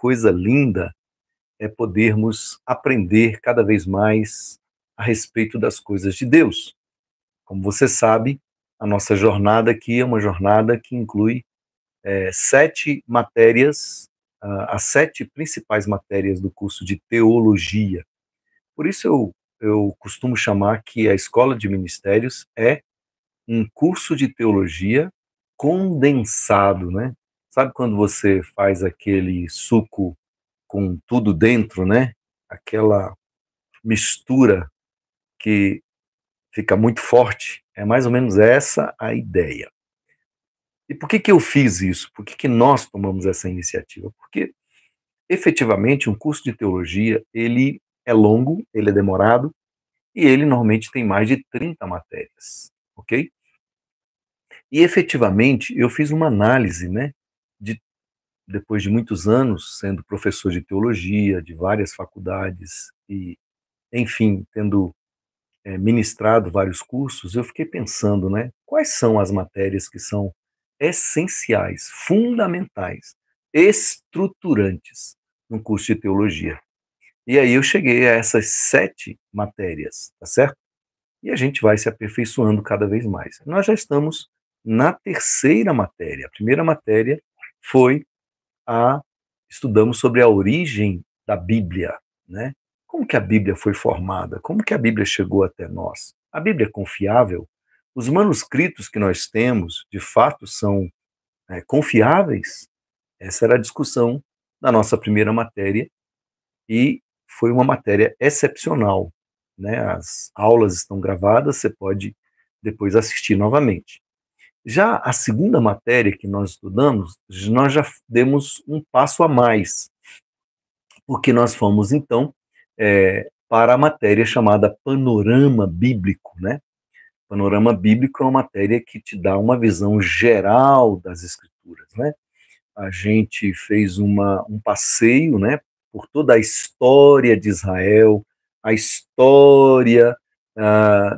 coisa linda é podermos aprender cada vez mais a respeito das coisas de Deus. Como você sabe, a nossa jornada aqui é uma jornada que inclui 7 matérias, as 7 principais matérias do curso de teologia. Por isso eu costumo chamar que a Escola de Ministérios é um curso de teologia condensado, né? Sabe quando você faz aquele suco com tudo dentro, né? Aquela mistura que fica muito forte. É mais ou menos essa a ideia. E por que que eu fiz isso? Por que que nós tomamos essa iniciativa? Porque, efetivamente, um curso de teologia, ele é longo, ele é demorado, e ele normalmente tem mais de 30 matérias, ok? E, efetivamente, eu fiz uma análise, né, depois de muitos anos sendo professor de teologia, de várias faculdades, e, enfim, tendo ministrado vários cursos, eu fiquei pensando, né, quais são as matérias que são essenciais, fundamentais, estruturantes no curso de teologia. E aí eu cheguei a essas 7 matérias, tá certo? E a gente vai se aperfeiçoando cada vez mais. Nós já estamos na terceira matéria. A primeira matéria foi estudamos sobre a origem da Bíblia, né? Como que a Bíblia foi formada? Como que a Bíblia chegou até nós? A Bíblia é confiável? Os manuscritos que nós temos, de fato, são confiáveis? Essa era a discussão da nossa primeira matéria e foi uma matéria excepcional, né? As aulas estão gravadas, você pode depois assistir novamente. Já a segunda matéria que nós estudamos, nós já demos um passo a mais, porque nós fomos, então, para a matéria chamada Panorama Bíblico, né? Panorama Bíblico é uma matéria que te dá uma visão geral das Escrituras, né? A gente fez um passeio, né, por toda a história de Israel, a história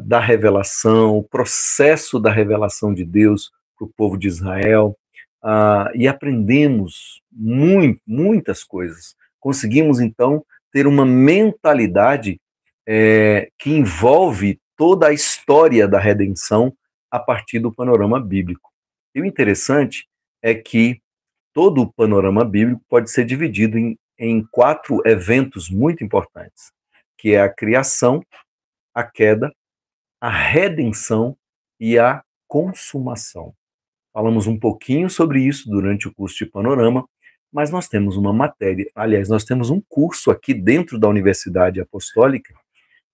da revelação, o processo da revelação de Deus para o povo de Israel, e aprendemos muitas coisas. Conseguimos, então, ter uma mentalidade que envolve toda a história da redenção a partir do panorama bíblico. E o interessante é que todo o panorama bíblico pode ser dividido em 4 eventos muito importantes, que é a criação, a queda, a redenção e a consumação. Falamos um pouquinho sobre isso durante o curso de Panorama, mas nós temos uma matéria, aliás, nós temos um curso aqui dentro da Universidade Apostólica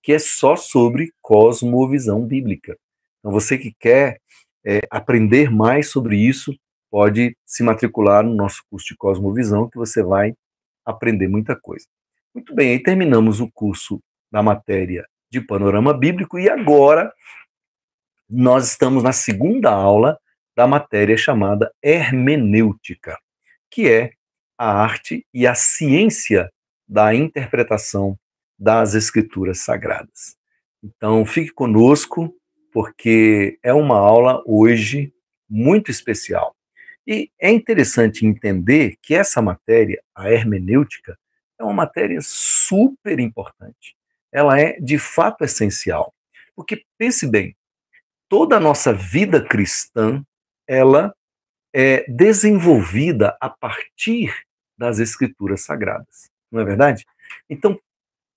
que é só sobre cosmovisão bíblica. Então, você que quer aprender mais sobre isso, pode se matricular no nosso curso de Cosmovisão, que você vai aprender muita coisa. Muito bem, aí terminamos o curso da matéria de Panorama Bíblico e agora nós estamos na segunda aula da matéria chamada Hermenêutica, que é a arte e a ciência da interpretação das Escrituras Sagradas. Então, fique conosco, porque é uma aula hoje muito especial. E é interessante entender que essa matéria, a hermenêutica, é uma matéria super importante. Ela é, de fato, essencial. Porque, pense bem, toda a nossa vida cristã, ela é desenvolvida a partir das Escrituras Sagradas. Não é verdade? Então,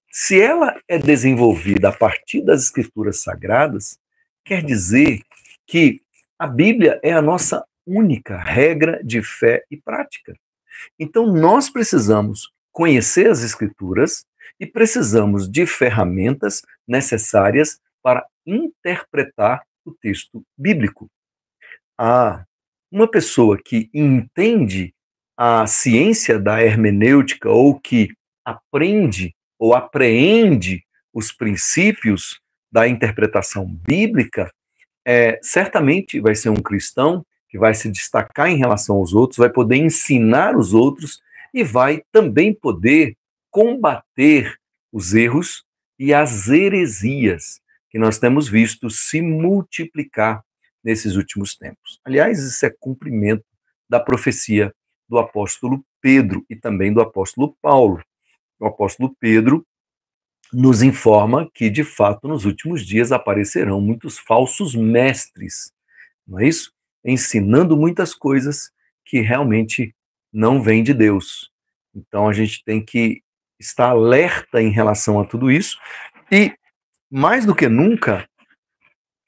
se ela é desenvolvida a partir das Escrituras Sagradas, quer dizer que a Bíblia é a nossa única regra de fé e prática. Então, nós precisamos conhecer as Escrituras e precisamos de ferramentas necessárias para interpretar o texto bíblico. Uma pessoa que entende a ciência da hermenêutica ou que aprende ou apreende os princípios da interpretação bíblica, certamente vai ser um cristão que vai se destacar em relação aos outros, vai poder ensinar os outros e vai também poder combater os erros e as heresias que nós temos visto se multiplicar nesses últimos tempos. Aliás, isso é cumprimento da profecia do apóstolo Pedro e também do apóstolo Paulo. O apóstolo Pedro nos informa que, de fato, nos últimos dias aparecerão muitos falsos mestres, não é isso? Ensinando muitas coisas que realmente não vêm de Deus. Então a gente tem que estar alerta em relação a tudo isso e, mais do que nunca,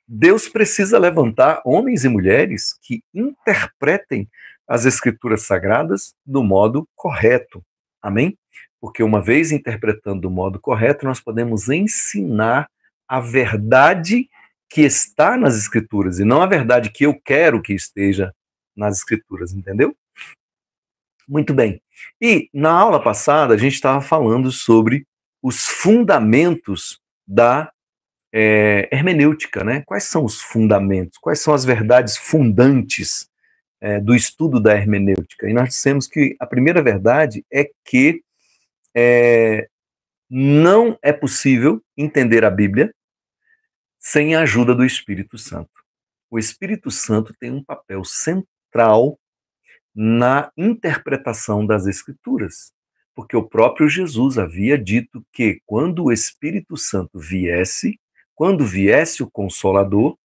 Deus precisa levantar homens e mulheres que interpretem as Escrituras Sagradas do modo correto. Amém? Porque uma vez interpretando do modo correto, nós podemos ensinar a verdade que está nas Escrituras e não a verdade que eu quero que esteja nas Escrituras, entendeu? Muito bem. E na aula passada a gente estava falando sobre os fundamentos da hermenêutica, né? Quais são os fundamentos? Quais são as verdades fundantes do estudo da hermenêutica? E nós dissemos que a primeira verdade é que não é possível entender a Bíblia sem a ajuda do Espírito Santo. O Espírito Santo tem um papel central na interpretação das Escrituras, porque o próprio Jesus havia dito que quando o Espírito Santo viesse, quando viesse o Consolador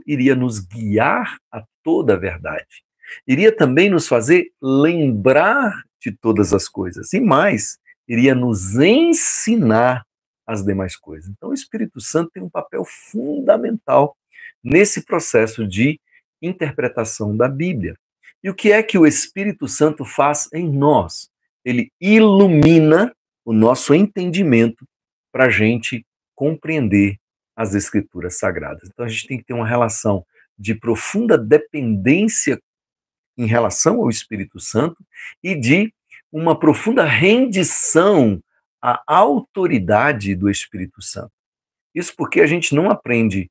iria nos guiar a toda a verdade. Iria também nos fazer lembrar de todas as coisas. E mais, iria nos ensinar as demais coisas. Então, o Espírito Santo tem um papel fundamental nesse processo de interpretação da Bíblia. E o que é que o Espírito Santo faz em nós? Ele ilumina o nosso entendimento para a gente compreender as Escrituras Sagradas. Então a gente tem que ter uma relação de profunda dependência em relação ao Espírito Santo e de uma profunda rendição à autoridade do Espírito Santo. Isso porque a gente não aprende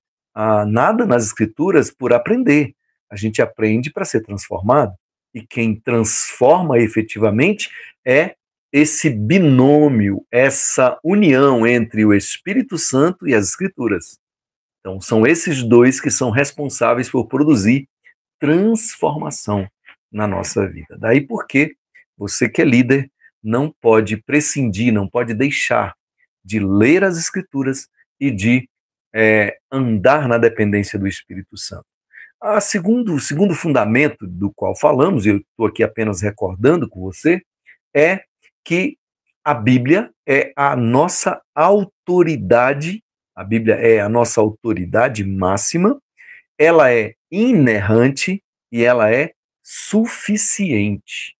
nada nas Escrituras por aprender. A gente aprende para ser transformado. E quem transforma efetivamente é esse binômio, essa união entre o Espírito Santo e as Escrituras. Então, são esses dois que são responsáveis por produzir transformação na nossa vida. Daí porque você que é líder não pode prescindir, não pode deixar de ler as Escrituras e de andar na dependência do Espírito Santo. O segundo fundamento do qual falamos, e eu estou aqui apenas recordando com você, é que a Bíblia é a nossa autoridade, a Bíblia é a nossa autoridade máxima, ela é inerrante e ela é suficiente.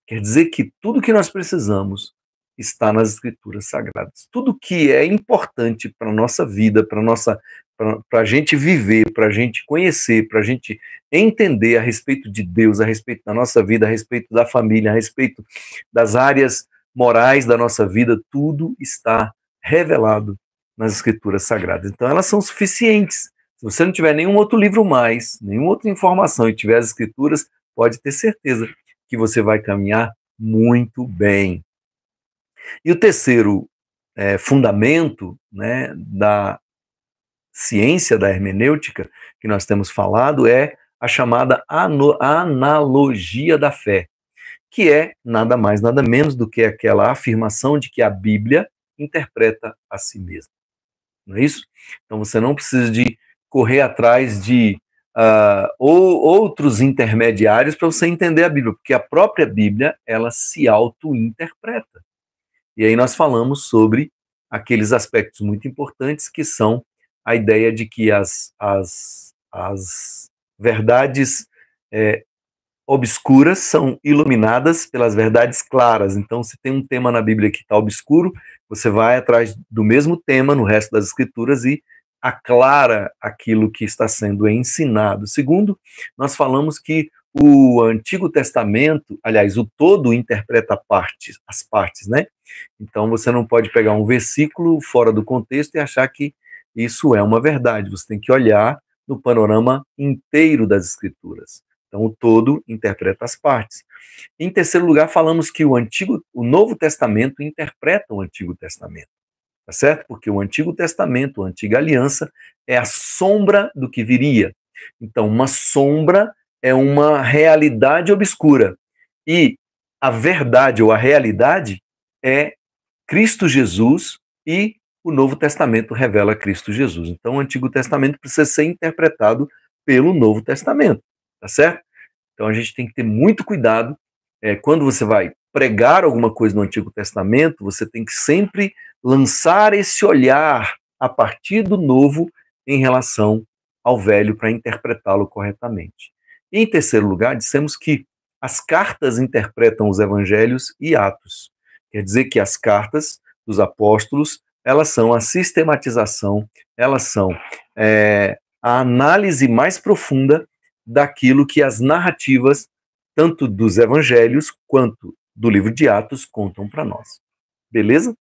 Quer dizer que tudo que nós precisamos está nas Escrituras Sagradas. Tudo que é importante para a nossa vida, para a gente viver, para a gente conhecer, para a gente entender a respeito de Deus, a respeito da nossa vida, a respeito da família, a respeito das áreas morais da nossa vida, tudo está revelado nas Escrituras Sagradas. Então elas são suficientes. Se você não tiver nenhum outro livro mais, nenhuma outra informação e tiver as Escrituras, pode ter certeza que você vai caminhar muito bem. E o terceiro fundamento, né, da ciência da hermenêutica que nós temos falado é a chamada analogia da fé, que é nada mais, nada menos do que aquela afirmação de que a Bíblia interpreta a si mesma. Não é isso? Então você não precisa de correr atrás de outros intermediários para você entender a Bíblia, porque a própria Bíblia, ela se auto-interpreta. E aí nós falamos sobre aqueles aspectos muito importantes que são a ideia de que as verdades obscuras são iluminadas pelas verdades claras. Então, se tem um tema na Bíblia que está obscuro, você vai atrás do mesmo tema no resto das Escrituras e aclara aquilo que está sendo ensinado. Segundo, nós falamos que o Antigo Testamento, aliás, o todo interpreta as partes, né? Então você não pode pegar um versículo fora do contexto e achar que isso é uma verdade. Você tem que olhar no panorama inteiro das Escrituras. Então o todo interpreta as partes. Em terceiro lugar, falamos que o Novo Testamento interpreta o Antigo Testamento. Tá certo? Porque o Antigo Testamento, a Antiga Aliança, é a sombra do que viria. Então, uma sombra é uma realidade obscura. E a verdade ou a realidade é Cristo Jesus e o Novo Testamento revela Cristo Jesus. Então, o Antigo Testamento precisa ser interpretado pelo Novo Testamento, tá certo? Então, a gente tem que ter muito cuidado. Quando você vai pregar alguma coisa no Antigo Testamento, você tem que sempre lançar esse olhar a partir do Novo em relação ao Velho para interpretá-lo corretamente. E, em terceiro lugar, dissemos que as cartas interpretam os evangelhos e Atos. Quer dizer que as cartas dos apóstolos, elas são a sistematização, elas são a análise mais profunda daquilo que as narrativas, tanto dos evangelhos quanto do livro de Atos, contam para nós. Beleza?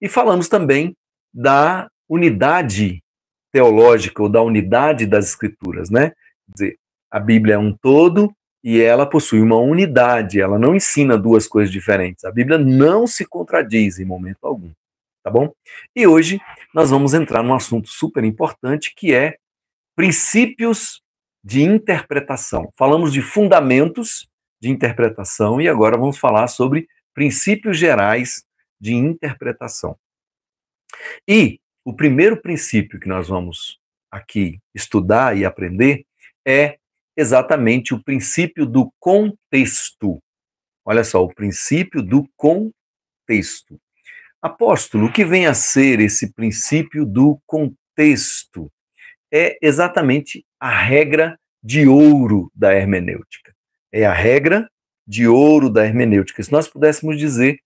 E falamos também da unidade teológica ou da unidade das escrituras, né? Quer dizer, a Bíblia é um todo e ela possui uma unidade, ela não ensina duas coisas diferentes. A Bíblia não se contradiz em momento algum, tá bom? E hoje nós vamos entrar num assunto super importante que é princípios de interpretação. Falamos de fundamentos de interpretação e agora vamos falar sobre princípios gerais de interpretação. E o primeiro princípio que nós vamos aqui estudar e aprender é exatamente o princípio do contexto. Olha só, o princípio do contexto. Apóstolo, o que vem a ser esse princípio do contexto? É exatamente a regra de ouro da hermenêutica. É a regra de ouro da hermenêutica. Se nós pudéssemos dizer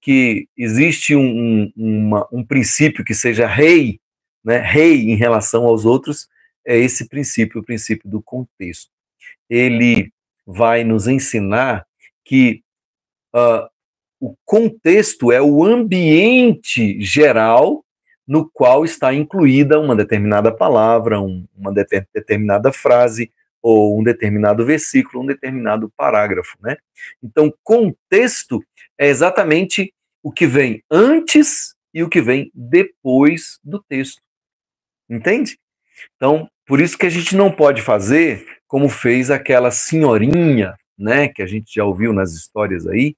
que existe um princípio que seja rei, né, rei em relação aos outros, é esse princípio, o princípio do contexto. Ele vai nos ensinar que o contexto é o ambiente geral no qual está incluída uma determinada palavra, uma determinada frase, ou um determinado versículo, um determinado parágrafo, né? Então, contexto é exatamente o que vem antes e o que vem depois do texto. Entende? Então, por isso que a gente não pode fazer como fez aquela senhorinha, né, que a gente já ouviu nas histórias aí,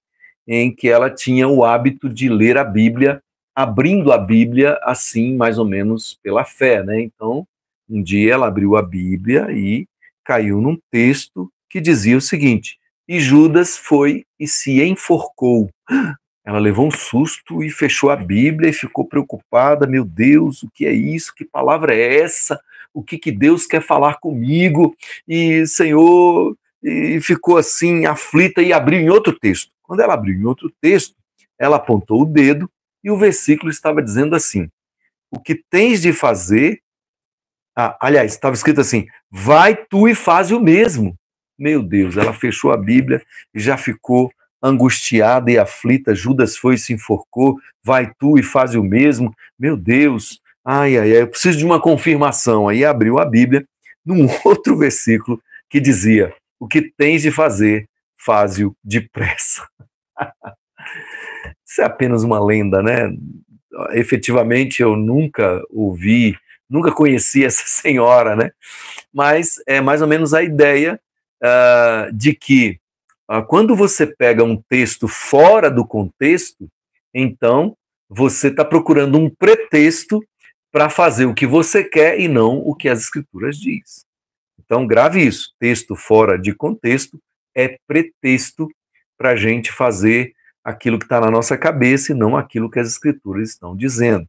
em que ela tinha o hábito de ler a Bíblia, abrindo a Bíblia assim, mais ou menos pela fé, né? Então, um dia ela abriu a Bíblia e caiu num texto que dizia o seguinte: e Judas foi e se enforcou. Ela levou um susto e fechou a Bíblia e ficou preocupada. Meu Deus, o que é isso? Que palavra é essa? O que Deus quer falar comigo? E, Senhor, e ficou assim, aflita e abriu em outro texto. Quando ela abriu em outro texto, ela apontou o dedo e o versículo estava dizendo assim: o que tens de fazer... aliás, estava escrito assim: vai tu e faz o mesmo. Meu Deus, ela fechou a Bíblia e já ficou angustiada e aflita. Judas foi e se enforcou, vai tu e faz o mesmo. Meu Deus, ai, eu preciso de uma confirmação. Aí abriu a Bíblia num outro versículo que dizia: o que tens de fazer, faze-o depressa. Isso é apenas uma lenda, né? Efetivamente eu nunca ouvi, nunca conheci essa senhora, né? Mas é mais ou menos a ideia de que quando você pega um texto fora do contexto, então você está procurando um pretexto para fazer o que você quer e não o que as escrituras diz. Então grave isso: texto fora de contexto é pretexto para a gente fazer aquilo que está na nossa cabeça e não aquilo que as escrituras estão dizendo.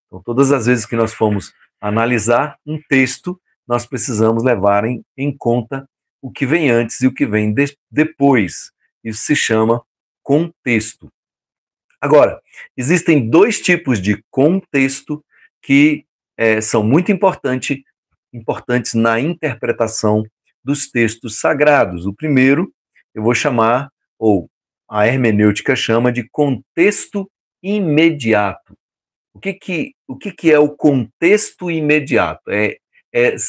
Então, todas as vezes que nós formos analisar um texto, nós precisamos levar em conta o que vem antes e o que vem depois. Isso se chama contexto. Agora, existem dois tipos de contexto que são muito importantes na interpretação dos textos sagrados. O primeiro, eu vou chamar, ou a hermenêutica chama, de contexto imediato. O que é o contexto imediato? É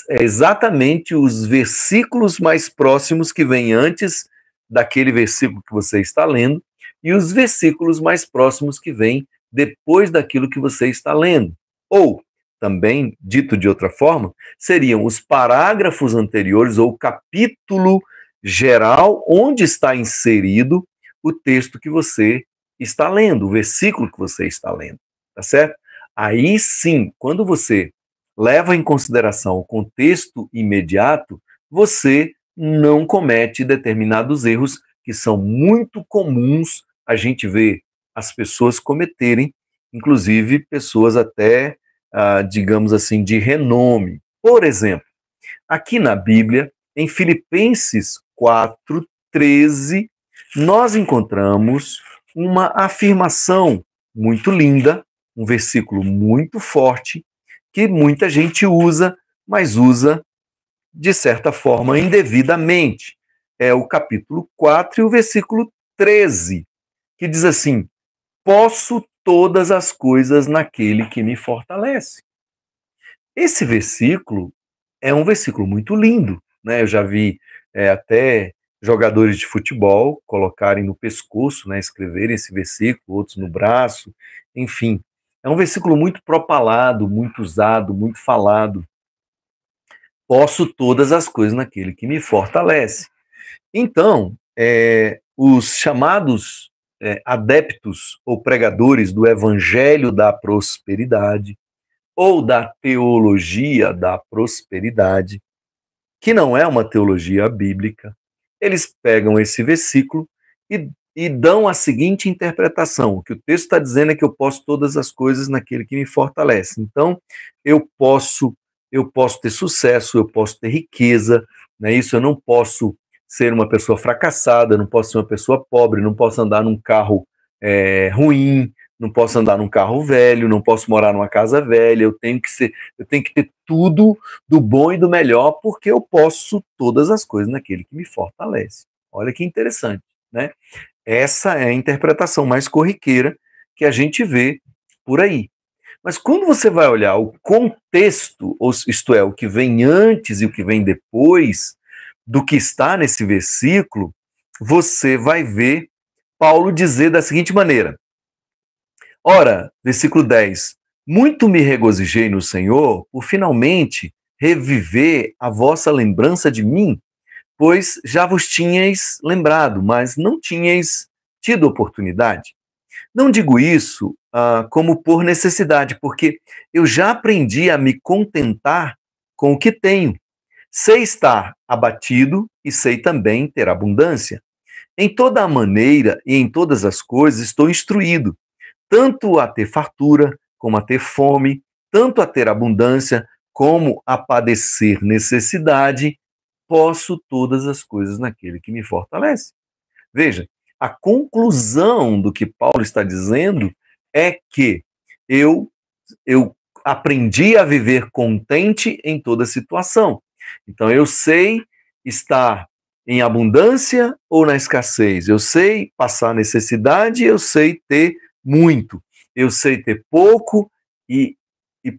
exatamente os versículos mais próximos que vêm antes daquele versículo que você está lendo e os versículos mais próximos que vêm depois daquilo que você está lendo. Ou, também, dito de outra forma, seriam os parágrafos anteriores ou o capítulo geral onde está inserido o texto que você está lendo, o versículo que você está lendo, tá certo? Aí sim, quando você leva em consideração o contexto imediato, você não comete determinados erros que são muito comuns a gente ver as pessoas cometerem, inclusive pessoas até, digamos assim, de renome. Por exemplo, aqui na Bíblia, em Filipenses 4:13, nós encontramos uma afirmação muito linda, um versículo muito forte, que muita gente usa, mas usa de certa forma indevidamente. É o capítulo 4 e o versículo 13, que diz assim: posso todas as coisas naquele que me fortalece. Esse versículo é um versículo muito lindo, né? Eu já vi até jogadores de futebol colocarem no pescoço, né, escreverem esse versículo, outros no braço, enfim. É um versículo muito propalado, muito usado, muito falado. Posso todas as coisas naquele que me fortalece. Então, os chamados adeptos ou pregadores do evangelho da prosperidade, ou da teologia da prosperidade, que não é uma teologia bíblica, eles pegam esse versículo e dão a seguinte interpretação: o que o texto está dizendo é que eu posso todas as coisas naquele que me fortalece. Então, eu posso ter sucesso, eu posso ter riqueza, não é isso? Eu não posso ser uma pessoa fracassada, não posso ser uma pessoa pobre, não posso andar num carro ruim, não posso andar num carro velho, não posso morar numa casa velha, eu tenho que ter tudo do bom e do melhor, porque eu posso todas as coisas naquele que me fortalece. Olha que interessante, né? Essa é a interpretação mais corriqueira que a gente vê por aí. Mas quando você vai olhar o contexto, isto é, o que vem antes e o que vem depois do que está nesse versículo, você vai ver Paulo dizer da seguinte maneira: ora, versículo 10, muito me regozijei no Senhor por finalmente reviver a vossa lembrança de mim, pois já vos tinhais lembrado, mas não tinhais tido oportunidade. Não digo isso como por necessidade, porque eu já aprendi a me contentar com o que tenho. Sei estar abatido e sei também ter abundância. Em toda a maneira e em todas as coisas estou instruído, tanto a ter fartura, como a ter fome, tanto a ter abundância, como a padecer necessidade, posso todas as coisas naquele que me fortalece. Veja, a conclusão do que Paulo está dizendo é que eu aprendi a viver contente em toda situação. Então eu sei estar em abundância ou na escassez. Eu sei passar necessidade, eu sei ter muito. Eu sei ter pouco e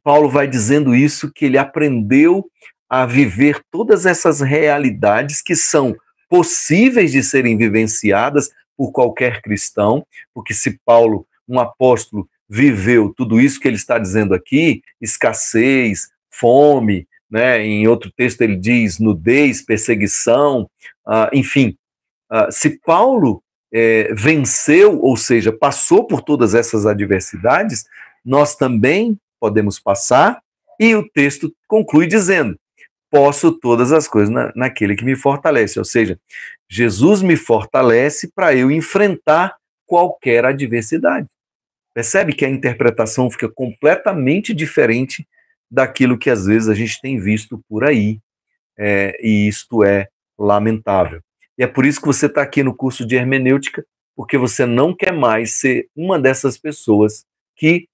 Paulo vai dizendo isso, que ele aprendeu a viver todas essas realidades que são possíveis de serem vivenciadas por qualquer cristão, porque se Paulo, um apóstolo, viveu tudo isso que ele está dizendo aqui, escassez, fome, né? Em outro texto ele diz nudez, perseguição, enfim. Se Paulo venceu, ou seja, passou por todas essas adversidades, nós também podemos passar, e o texto conclui dizendo: posso todas as coisas naquele que me fortalece. Ou seja, Jesus me fortalece para eu enfrentar qualquer adversidade. Percebe que a interpretação fica completamente diferente daquilo que às vezes a gente tem visto por aí, e isto é lamentável. E é por isso que você está aqui no curso de hermenêutica, porque você não quer mais ser uma dessas pessoas que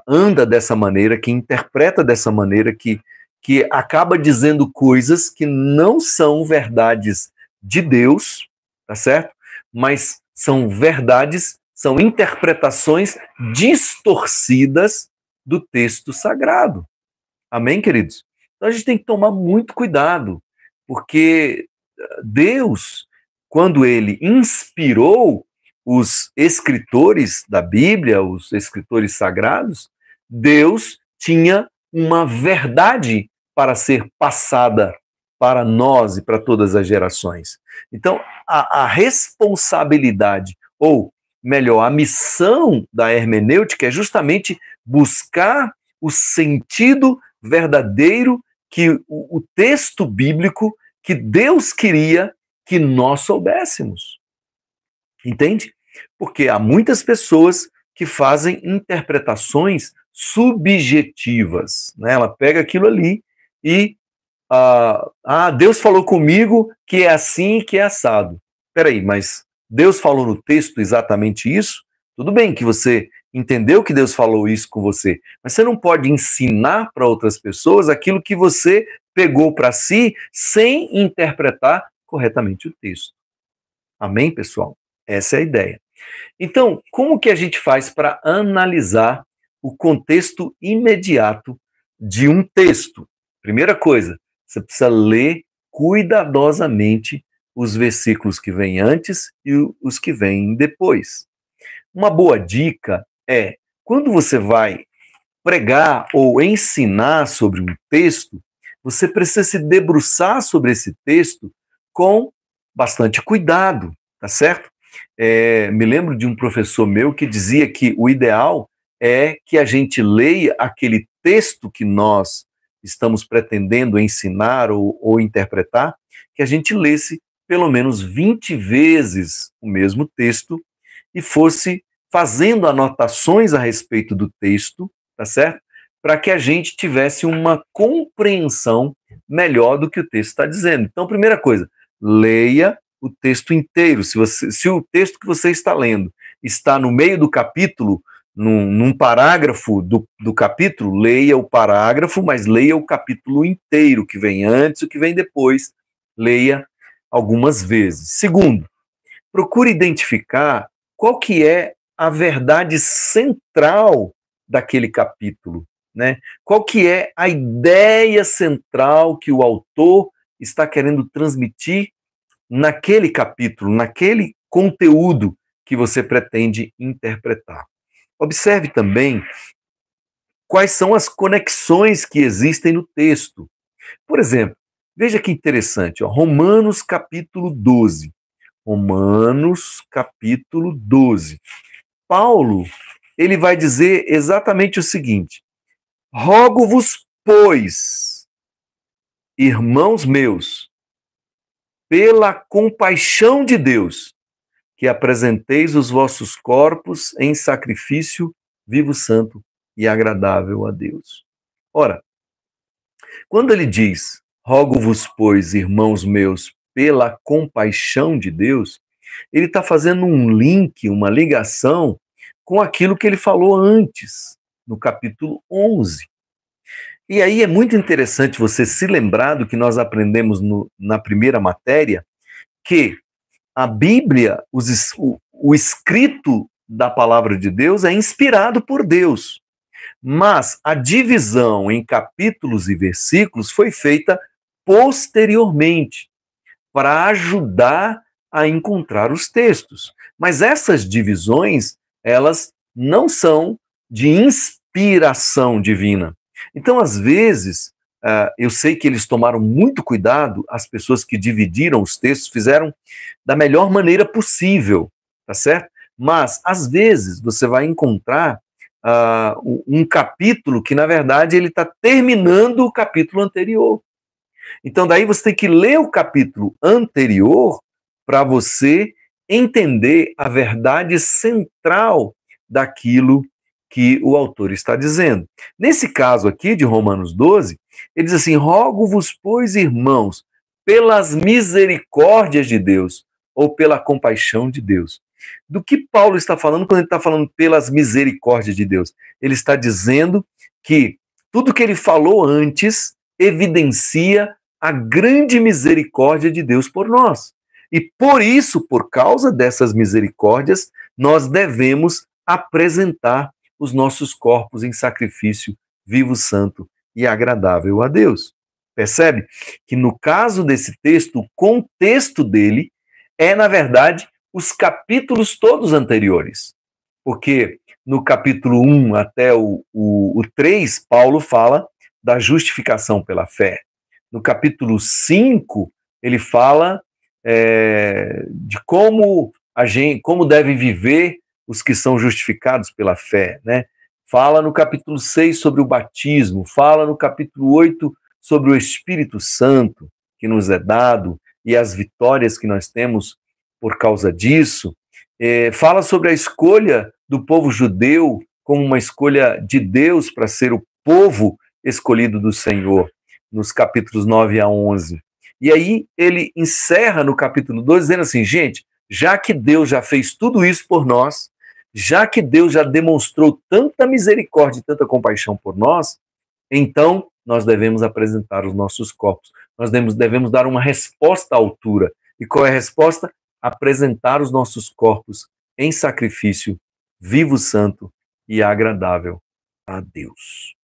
anda dessa maneira, que interpreta dessa maneira, que acaba dizendo coisas que não são verdades de Deus, tá certo? Mas são verdades, são interpretações distorcidas do texto sagrado. Amém, queridos? Então a gente tem que tomar muito cuidado, porque Deus, quando ele inspirou os escritores da Bíblia, os escritores sagrados, Deus tinha uma verdade para ser passada para nós e para todas as gerações. Então, a responsabilidade, ou melhor, a missão da hermenêutica é justamente buscar o sentido verdadeiro que o texto bíblico que Deus queria que nós soubéssemos. Entende? Porque há muitas pessoas que fazem interpretações subjetivas, né? Ela pega aquilo ali e Deus falou comigo que é assim, que é assado. Peraí, mas Deus falou no texto exatamente isso? Tudo bem que você entendeu que Deus falou isso com você, mas você não pode ensinar para outras pessoas aquilo que você pegou para si sem interpretar corretamente o texto. Amém, pessoal? Essa é a ideia. Então, como que a gente faz para analisar o contexto imediato de um texto? Primeira coisa, você precisa ler cuidadosamente os versículos que vêm antes e os que vêm depois. Uma boa dica é, quando você vai pregar ou ensinar sobre um texto, você precisa se debruçar sobre esse texto com bastante cuidado, tá certo? Me lembro de um professor meu que dizia que o ideal é que a gente leia aquele texto que nós estamos pretendendo ensinar ou interpretar, que a gente lesse pelo menos 20 vezes o mesmo texto e fosse fazendo anotações a respeito do texto, tá certo? Para que a gente tivesse uma compreensão melhor do que o texto está dizendo. Então, primeira coisa, leia o texto inteiro. Se o texto que você está lendo está no meio do capítulo, num parágrafo do capítulo, leia o parágrafo, mas leia o capítulo inteiro, o que vem antes, o que vem depois. Leia algumas vezes. Segundo, procure identificar qual que é a verdade central daquele capítulo, né? Qual que é a ideia central que o autor está querendo transmitir naquele capítulo, naquele conteúdo que você pretende interpretar. Observe também quais são as conexões que existem no texto. Por exemplo, veja que interessante, Romanos capítulo 12. Romanos capítulo 12. Paulo, ele vai dizer exatamente o seguinte: rogo-vos, pois, irmãos meus, pela compaixão de Deus, que apresenteis os vossos corpos em sacrifício vivo, santo e agradável a Deus. Ora, quando ele diz, rogo-vos, pois, irmãos meus, pela compaixão de Deus, ele está fazendo um link, uma ligação com aquilo que ele falou antes, no capítulo 11. E aí é muito interessante você se lembrar do que nós aprendemos na primeira matéria, que a Bíblia, o escrito da palavra de Deus é inspirado por Deus, mas a divisão em capítulos e versículos foi feita posteriormente, para ajudar a encontrar os textos. Mas essas divisões, elas não são de inspiração divina. Então, às vezes, eu sei que eles tomaram muito cuidado, as pessoas que dividiram os textos fizeram da melhor maneira possível, tá certo? Mas, às vezes, você vai encontrar um capítulo que, na verdade, ele está terminando o capítulo anterior. Então, daí você tem que ler o capítulo anterior para você entender a verdade central daquilo que o autor está dizendo. Nesse caso aqui de Romanos 12, ele diz assim: rogo-vos, pois, irmãos, pelas misericórdias de Deus, ou pela compaixão de Deus. Do que Paulo está falando quando ele está falando pelas misericórdias de Deus? Ele está dizendo que tudo que ele falou antes evidencia a grande misericórdia de Deus por nós. E por isso, por causa dessas misericórdias, nós devemos apresentar os nossos corpos em sacrifício vivo, santo e agradável a Deus. Percebe? Que no caso desse texto, o contexto dele é, na verdade, os capítulos todos anteriores. Porque no capítulo 1 até o 3, Paulo fala da justificação pela fé. no capítulo 5, ele fala de como como devem viver os que são justificados pela fé, né? Fala no capítulo 6 sobre o batismo, fala no capítulo 8 sobre o Espírito Santo que nos é dado e as vitórias que nós temos por causa disso. Fala sobre a escolha do povo judeu como uma escolha de Deus para ser o povo escolhido do Senhor, nos capítulos 9 a 11. E aí ele encerra no capítulo 12 dizendo assim, gente, já que Deus já fez tudo isso por nós, já que Deus já demonstrou tanta misericórdia e tanta compaixão por nós, então nós devemos apresentar os nossos corpos. Nós devemos dar uma resposta à altura. E qual é a resposta? Apresentar os nossos corpos em sacrifício vivo, santo e agradável a Deus.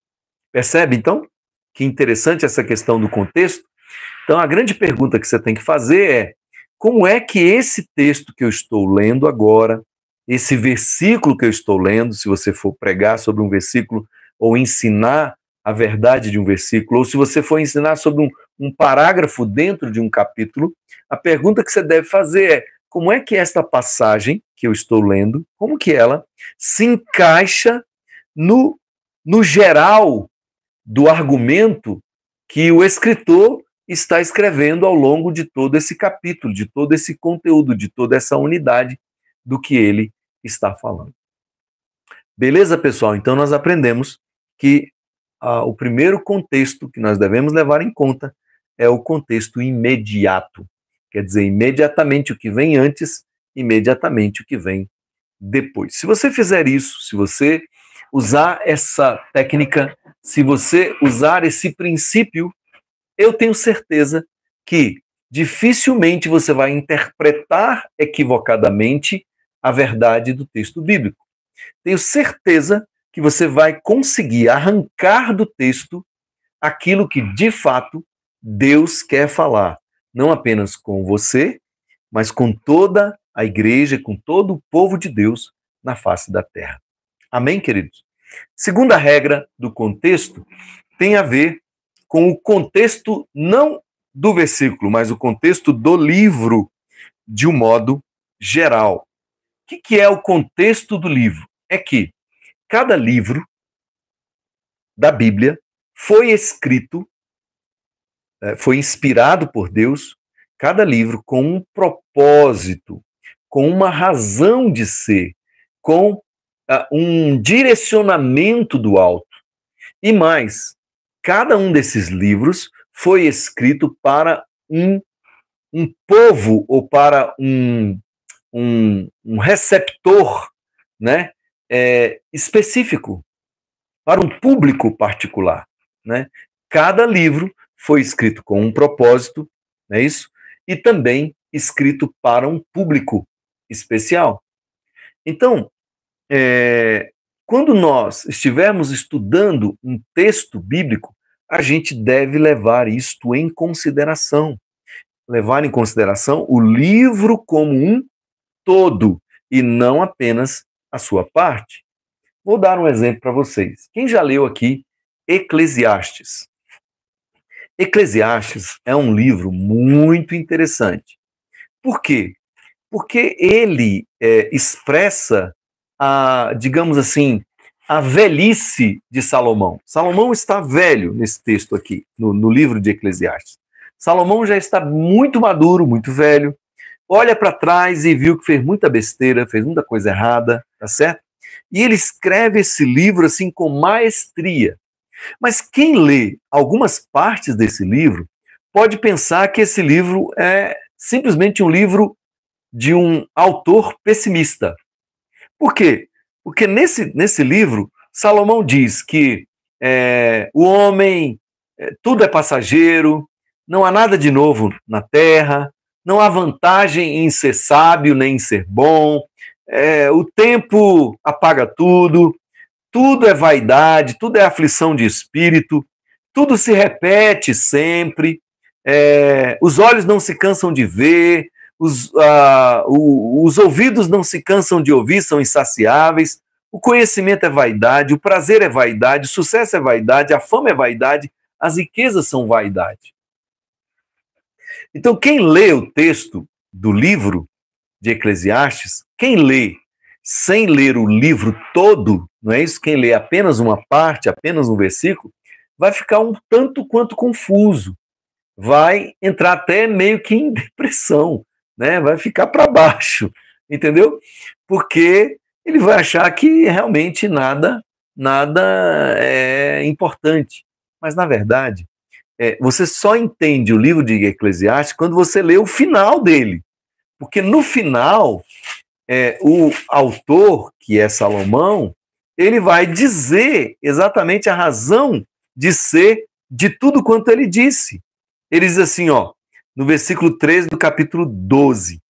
Percebe, então, que interessante essa questão do contexto? Então, a grande pergunta que você tem que fazer é, como é que esse texto que eu estou lendo agora, esse versículo que eu estou lendo, se você for pregar sobre um versículo ou ensinar a verdade de um versículo, ou se você for ensinar sobre um parágrafo dentro de um capítulo, a pergunta que você deve fazer é, como é que esta passagem que eu estou lendo, como que ela se encaixa no geral do argumento que o escritor está escrevendo ao longo de todo esse capítulo, de todo esse conteúdo, de toda essa unidade do que ele está falando. Beleza, pessoal? Então nós aprendemos que o primeiro contexto que nós devemos levar em conta é o contexto imediato. Quer dizer, imediatamente o que vem antes, imediatamente o que vem depois. Se você fizer isso, se você usar essa técnica, se você usar esse princípio, eu tenho certeza que dificilmente você vai interpretar equivocadamente a verdade do texto bíblico. Tenho certeza que você vai conseguir arrancar do texto aquilo que, de fato, Deus quer falar. Não apenas com você, mas com toda a igreja, com todo o povo de Deus na face da terra. Amém, queridos? Segunda regra do contexto tem a ver com o contexto não do versículo, mas o contexto do livro de um modo geral. O que é o contexto do livro? É que cada livro da Bíblia foi escrito, foi inspirado por Deus, cada livro com um propósito, com uma razão de ser, com um direcionamento do alto. E mais, cada um desses livros foi escrito para um povo ou para um receptor, né, específico, para um público particular. Né? Cada livro foi escrito com um propósito, não é isso? E também escrito para um público especial. Então, quando nós estivermos estudando um texto bíblico, a gente deve levar isto em consideração. Levar em consideração o livro como um todo e não apenas a sua parte. Vou dar um exemplo para vocês. Quem já leu aqui Eclesiastes? Eclesiastes é um livro muito interessante. Por quê? Porque ele expressa digamos assim, a velhice de Salomão. Salomão está velho nesse texto aqui, no livro de Eclesiastes. Salomão já está muito maduro, muito velho, olha para trás e viu que fez muita besteira, fez muita coisa errada, tá certo? E ele escreve esse livro assim com maestria. Mas quem lê algumas partes desse livro pode pensar que esse livro é simplesmente um livro de um autor pessimista. Por quê? Porque nesse livro, Salomão diz que o homem, tudo é passageiro, não há nada de novo na terra, não há vantagem em ser sábio nem em ser bom, o tempo apaga tudo, tudo é vaidade, tudo é aflição de espírito, tudo se repete sempre, os olhos não se cansam de ver, os ouvidos não se cansam de ouvir, são insaciáveis, o conhecimento é vaidade, o prazer é vaidade, o sucesso é vaidade, a fama é vaidade, as riquezas são vaidade. Então, quem lê o texto do livro de Eclesiastes, quem lê sem ler o livro todo, não é isso? Quem lê apenas uma parte, apenas um versículo, vai ficar um tanto quanto confuso, vai entrar até meio que em depressão, né? Vai ficar para baixo, entendeu? Porque ele vai achar que realmente nada é importante. Mas, na verdade, você só entende o livro de Eclesiastes quando você lê o final dele. Porque no final, o autor, que é Salomão, ele vai dizer exatamente a razão de ser de tudo quanto ele disse. Ele diz assim, ó, no versículo 13 do capítulo 12,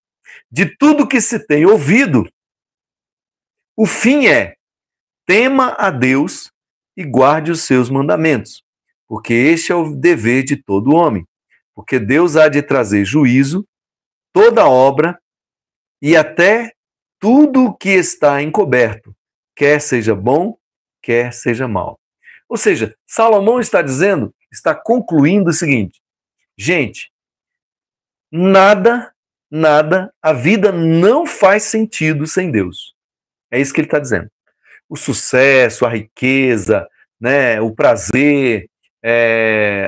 de tudo que se tem ouvido, o fim é: tema a Deus e guarde os seus mandamentos, porque este é o dever de todo homem. Porque Deus há de trazer juízo, toda obra e até tudo o que está encoberto, quer seja bom, quer seja mal. Ou seja, Salomão está dizendo, está concluindo o seguinte: gente, nada, a vida não faz sentido sem Deus. É isso que ele está dizendo. O sucesso, a riqueza, né, o prazer,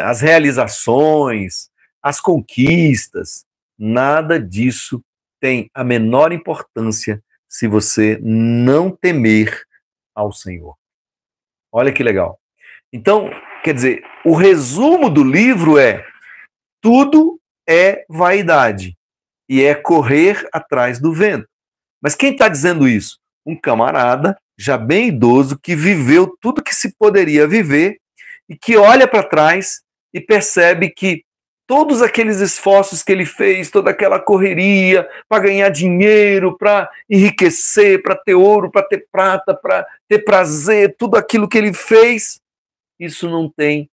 as realizações, as conquistas, nada disso tem a menor importância se você não temer ao Senhor. Olha que legal. Então, quer dizer, o resumo do livro é: tudo é vaidade e é correr atrás do vento. Mas quem está dizendo isso? Um camarada já bem idoso que viveu tudo que se poderia viver e que olha para trás e percebe que todos aqueles esforços que ele fez, toda aquela correria para ganhar dinheiro, para enriquecer, para ter ouro, para ter prata, para ter prazer, tudo aquilo que ele fez, isso não tem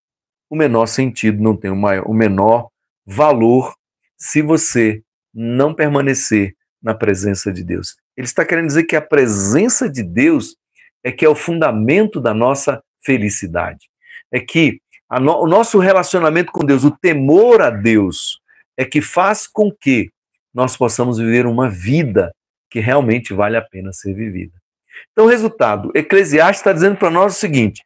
o menor sentido, não tem o menor valor se você não permanecer na presença de Deus. Ele está querendo dizer que a presença de Deus é que é o fundamento da nossa felicidade. É que o nosso relacionamento com Deus, o temor a Deus, é que faz com que nós possamos viver uma vida que realmente vale a pena ser vivida. Então, resultado, Eclesiastes está dizendo para nós o seguinte: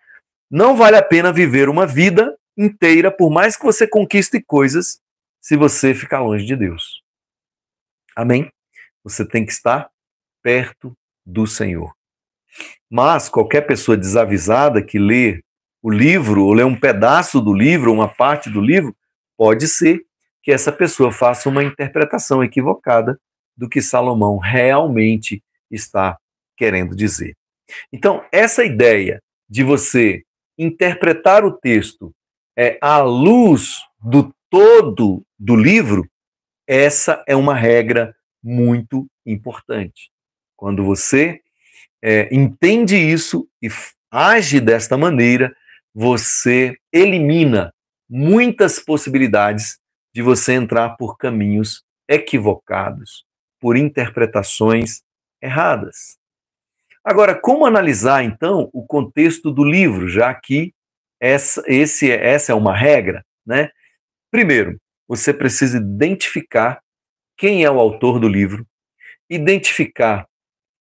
não vale a pena viver uma vida inteira, por mais que você conquiste coisas, se você ficar longe de Deus. Amém? Você tem que estar perto do Senhor. Mas qualquer pessoa desavisada que lê o livro, ou lê um pedaço do livro, uma parte do livro, pode ser que essa pessoa faça uma interpretação equivocada do que Salomão realmente está querendo dizer. Então, essa ideia de você interpretar o texto à luz do todo do livro, essa é uma regra muito importante. Quando você entende isso e age desta maneira, você elimina muitas possibilidades de você entrar por caminhos equivocados, por interpretações erradas. Agora, como analisar, então, o contexto do livro, já que essa é uma regra, né? Primeiro, você precisa identificar quem é o autor do livro, identificar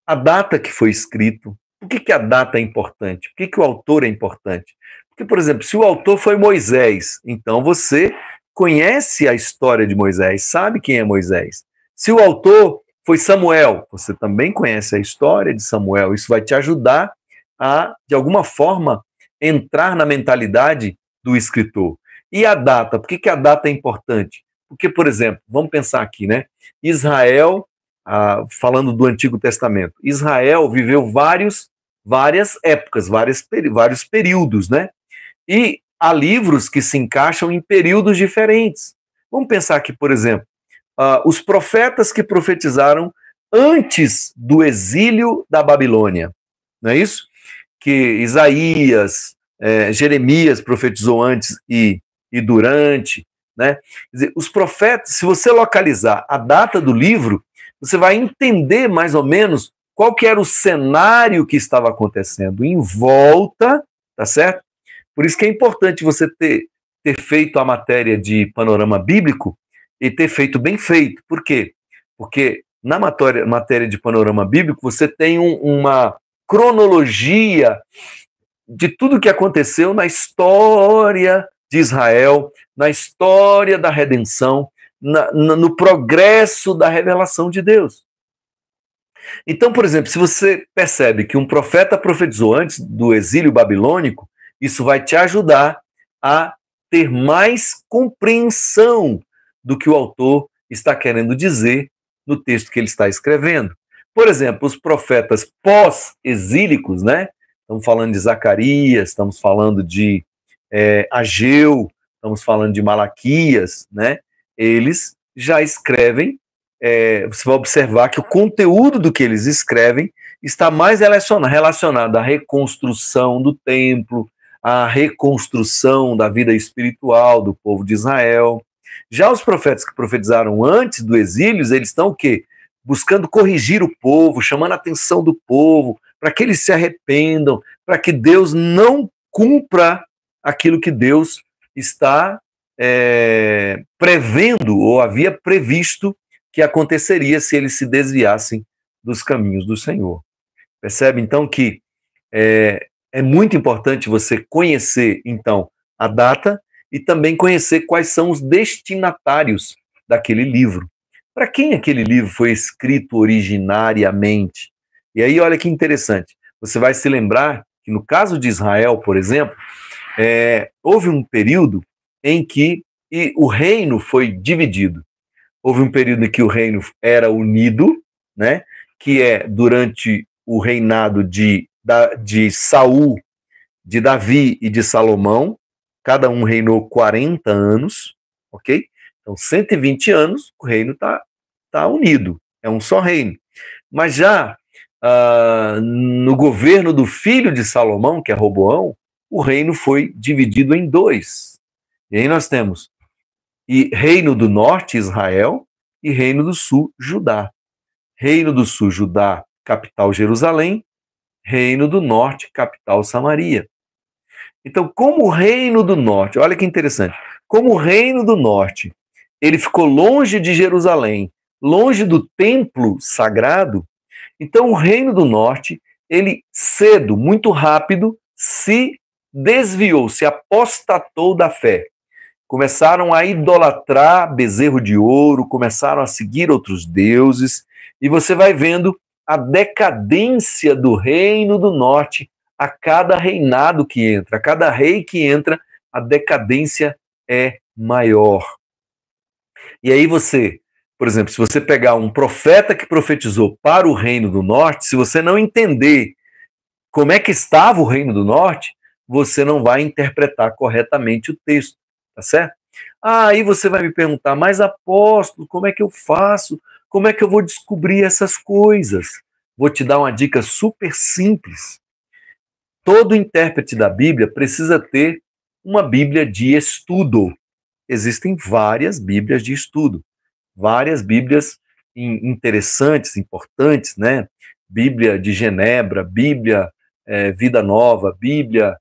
a data que foi escrito. Por que a data é importante? Por que o autor é importante? Porque, por exemplo, se o autor foi Moisés, então você conhece a história de Moisés, sabe quem é Moisés. Se o autor foi Samuel, você também conhece a história de Samuel. Isso vai te ajudar a, de alguma forma, entrar na mentalidade do escritor. E a data? Por que a data é importante? Porque, por exemplo, vamos pensar aqui, né? Israel, falando do Antigo Testamento, Israel viveu várias épocas, vários períodos, né? E há livros que se encaixam em períodos diferentes. Vamos pensar aqui, por exemplo, os profetas que profetizaram antes do exílio da Babilônia, não é isso? Que Isaías, Jeremias profetizou antes e durante, né? Quer dizer, os profetas, se você localizar a data do livro, você vai entender mais ou menos qual que era o cenário que estava acontecendo em volta, tá certo? Por isso que é importante você ter feito a matéria de panorama bíblico e ter feito bem feito. Por quê? Porque na matéria de panorama bíblico, você tem uma cronologia de tudo que aconteceu na história de Israel, na história da redenção, no progresso da revelação de Deus. Então, por exemplo, se você percebe que um profeta profetizou antes do exílio babilônico, isso vai te ajudar a ter mais compreensão do que o autor está querendo dizer no texto que ele está escrevendo. Por exemplo, os profetas pós-exílicos, né? Estamos falando de Zacarias, estamos falando de Ageu, estamos falando de Malaquias, né? Eles já escrevem, você vai observar que o conteúdo do que eles escrevem está mais relacionado à reconstrução do templo, à reconstrução da vida espiritual do povo de Israel. Já os profetas que profetizaram antes do exílio, eles estão o quê? Buscando corrigir o povo, chamando a atenção do povo, para que eles se arrependam, para que Deus não cumpra aquilo que Deus está prevendo ou havia previsto que aconteceria se eles se desviassem dos caminhos do Senhor. Percebe, então, que é muito importante você conhecer, então, a data e também conhecer quais são os destinatários daquele livro. Para quem aquele livro foi escrito originariamente? E aí, olha que interessante, você vai se lembrar que no caso de Israel, por exemplo, houve um período em que o reino foi dividido. Houve um período em que o reino era unido, né, que é durante o reinado de Saul, de Davi e de Salomão. Cada um reinou 40 anos, ok? Então, 120 anos, o reino tá unido, é um só reino. Mas já no governo do filho de Salomão, que é Roboão, o reino foi dividido em dois. E aí nós temos reino do norte, Israel, e reino do sul, Judá. Reino do sul, Judá, capital Jerusalém, reino do norte, capital Samaria. Então, como o reino do norte, olha que interessante, como o reino do norte, ele ficou longe de Jerusalém, longe do templo sagrado, então o reino do norte, ele cedo, muito rápido, se desviou, se apostatou da fé. Começaram a idolatrar bezerro de ouro, começaram a seguir outros deuses, e você vai vendo a decadência do reino do norte a cada reinado que entra, a cada rei que entra, a decadência é maior. E aí você, por exemplo, se você pegar um profeta que profetizou para o reino do norte, se você não entender como é que estava o reino do norte, você não vai interpretar corretamente o texto, tá certo? Aí você vai me perguntar, mas apóstolo, como é que eu faço? Como é que eu vou descobrir essas coisas? Vou te dar uma dica super simples. Todo intérprete da Bíblia precisa ter uma Bíblia de estudo. Existem várias Bíblias de estudo, várias Bíblias interessantes, importantes, né? Bíblia de Genebra, Bíblia Vida Nova, Bíblia,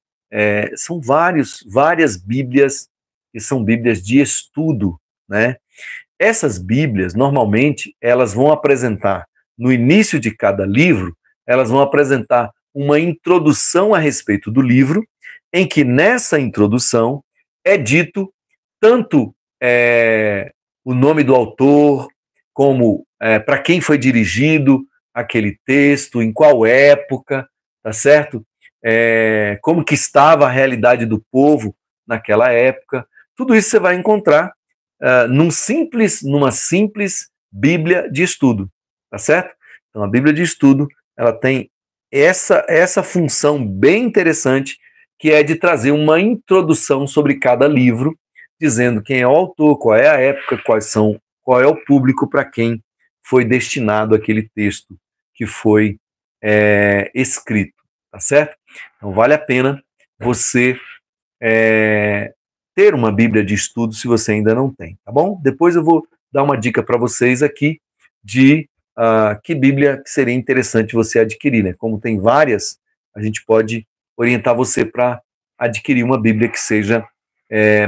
são várias Bíblias que são Bíblias de estudo, né? Essas Bíblias, normalmente, elas vão apresentar, no início de cada livro, elas vão apresentar uma introdução a respeito do livro, em que nessa introdução é dito tanto o nome do autor, como para quem foi dirigido aquele texto, em qual época, tá certo? Como que estava a realidade do povo naquela época. Tudo isso você vai encontrar numa simples Bíblia de estudo, tá certo? Então, a Bíblia de estudo, ela tem essa função bem interessante, que é de trazer uma introdução sobre cada livro, dizendo quem é o autor, qual é a época, qual é o público para quem foi destinado aquele texto que foi escrito, tá certo? Então, vale a pena você ter uma Bíblia de estudo se você ainda não tem, tá bom? Depois eu vou dar uma dica para vocês aqui de que Bíblia seria interessante você adquirir, né? Como tem várias, a gente pode orientar você para adquirir uma Bíblia que seja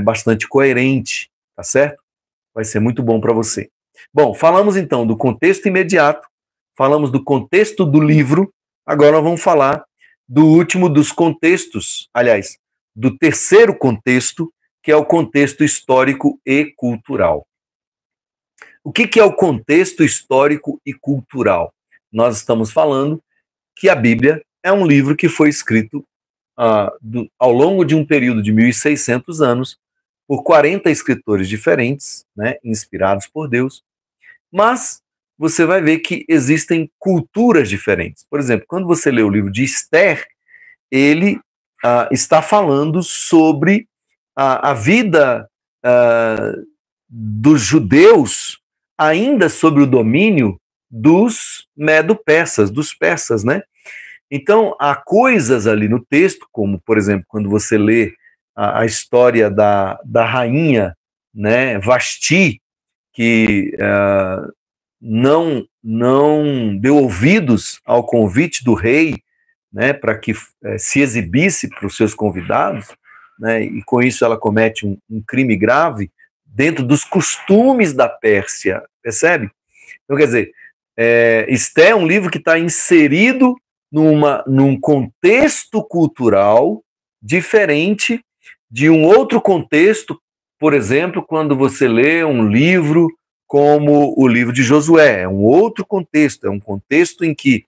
bastante coerente, tá certo? vai ser muito bom para você. Bom, falamos então do contexto imediato, falamos do contexto do livro, agora nós vamos falar do último dos contextos, aliás, do terceiro contexto, que é o contexto histórico e cultural. O que é o contexto histórico e cultural? Nós estamos falando que a Bíblia é um livro que foi escrito ao longo de um período de 1.600 anos por 40 escritores diferentes, né, inspirados por Deus, mas você vai ver que existem culturas diferentes. Por exemplo, quando você lê o livro de Esther, ele está falando sobre a vida dos judeus ainda sob o domínio dos medo-persas, dos persas, né? Então, há coisas ali no texto, como, por exemplo, quando você lê a história da rainha, né, Vasti, que não deu ouvidos ao convite do rei, né, para que se exibisse para os seus convidados, né, e com isso ela comete um crime grave dentro dos costumes da Pérsia, percebe? Então, quer dizer, Esther é um livro que está inserido num contexto cultural diferente de um outro contexto, por exemplo, quando você lê um livro como o livro de Josué, é um outro contexto, é um contexto em que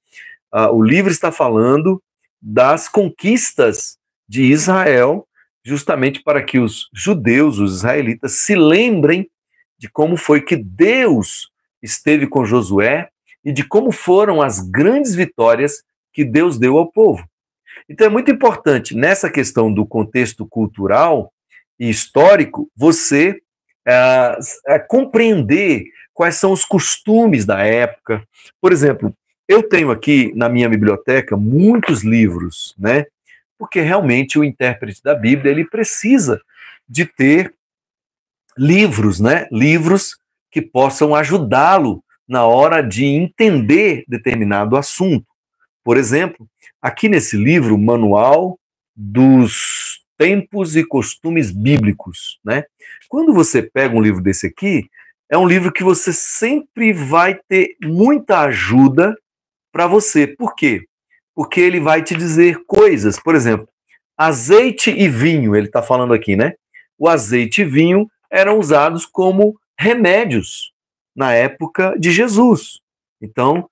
o livro está falando das conquistas de Israel, justamente para que os judeus, os israelitas, se lembrem de como foi que Deus esteve com Josué e de como foram as grandes vitórias que Deus deu ao povo. Então é muito importante, nessa questão do contexto cultural e histórico, você compreender quais são os costumes da época. Por exemplo, eu tenho aqui na minha biblioteca muitos livros, né? Porque realmente o intérprete da Bíblia, ele precisa de ter livros, né? Livros que possam ajudá-lo na hora de entender determinado assunto. Por exemplo, aqui nesse livro, Manual dos Tempos e Costumes Bíblicos, né? Quando você pega um livro desse aqui, é um livro que você sempre vai ter muita ajuda para você. Por quê? Porque ele vai te dizer coisas, por exemplo, azeite e vinho, ele está falando aqui, né? O azeite e vinho eram usados como remédios na época de Jesus. Então,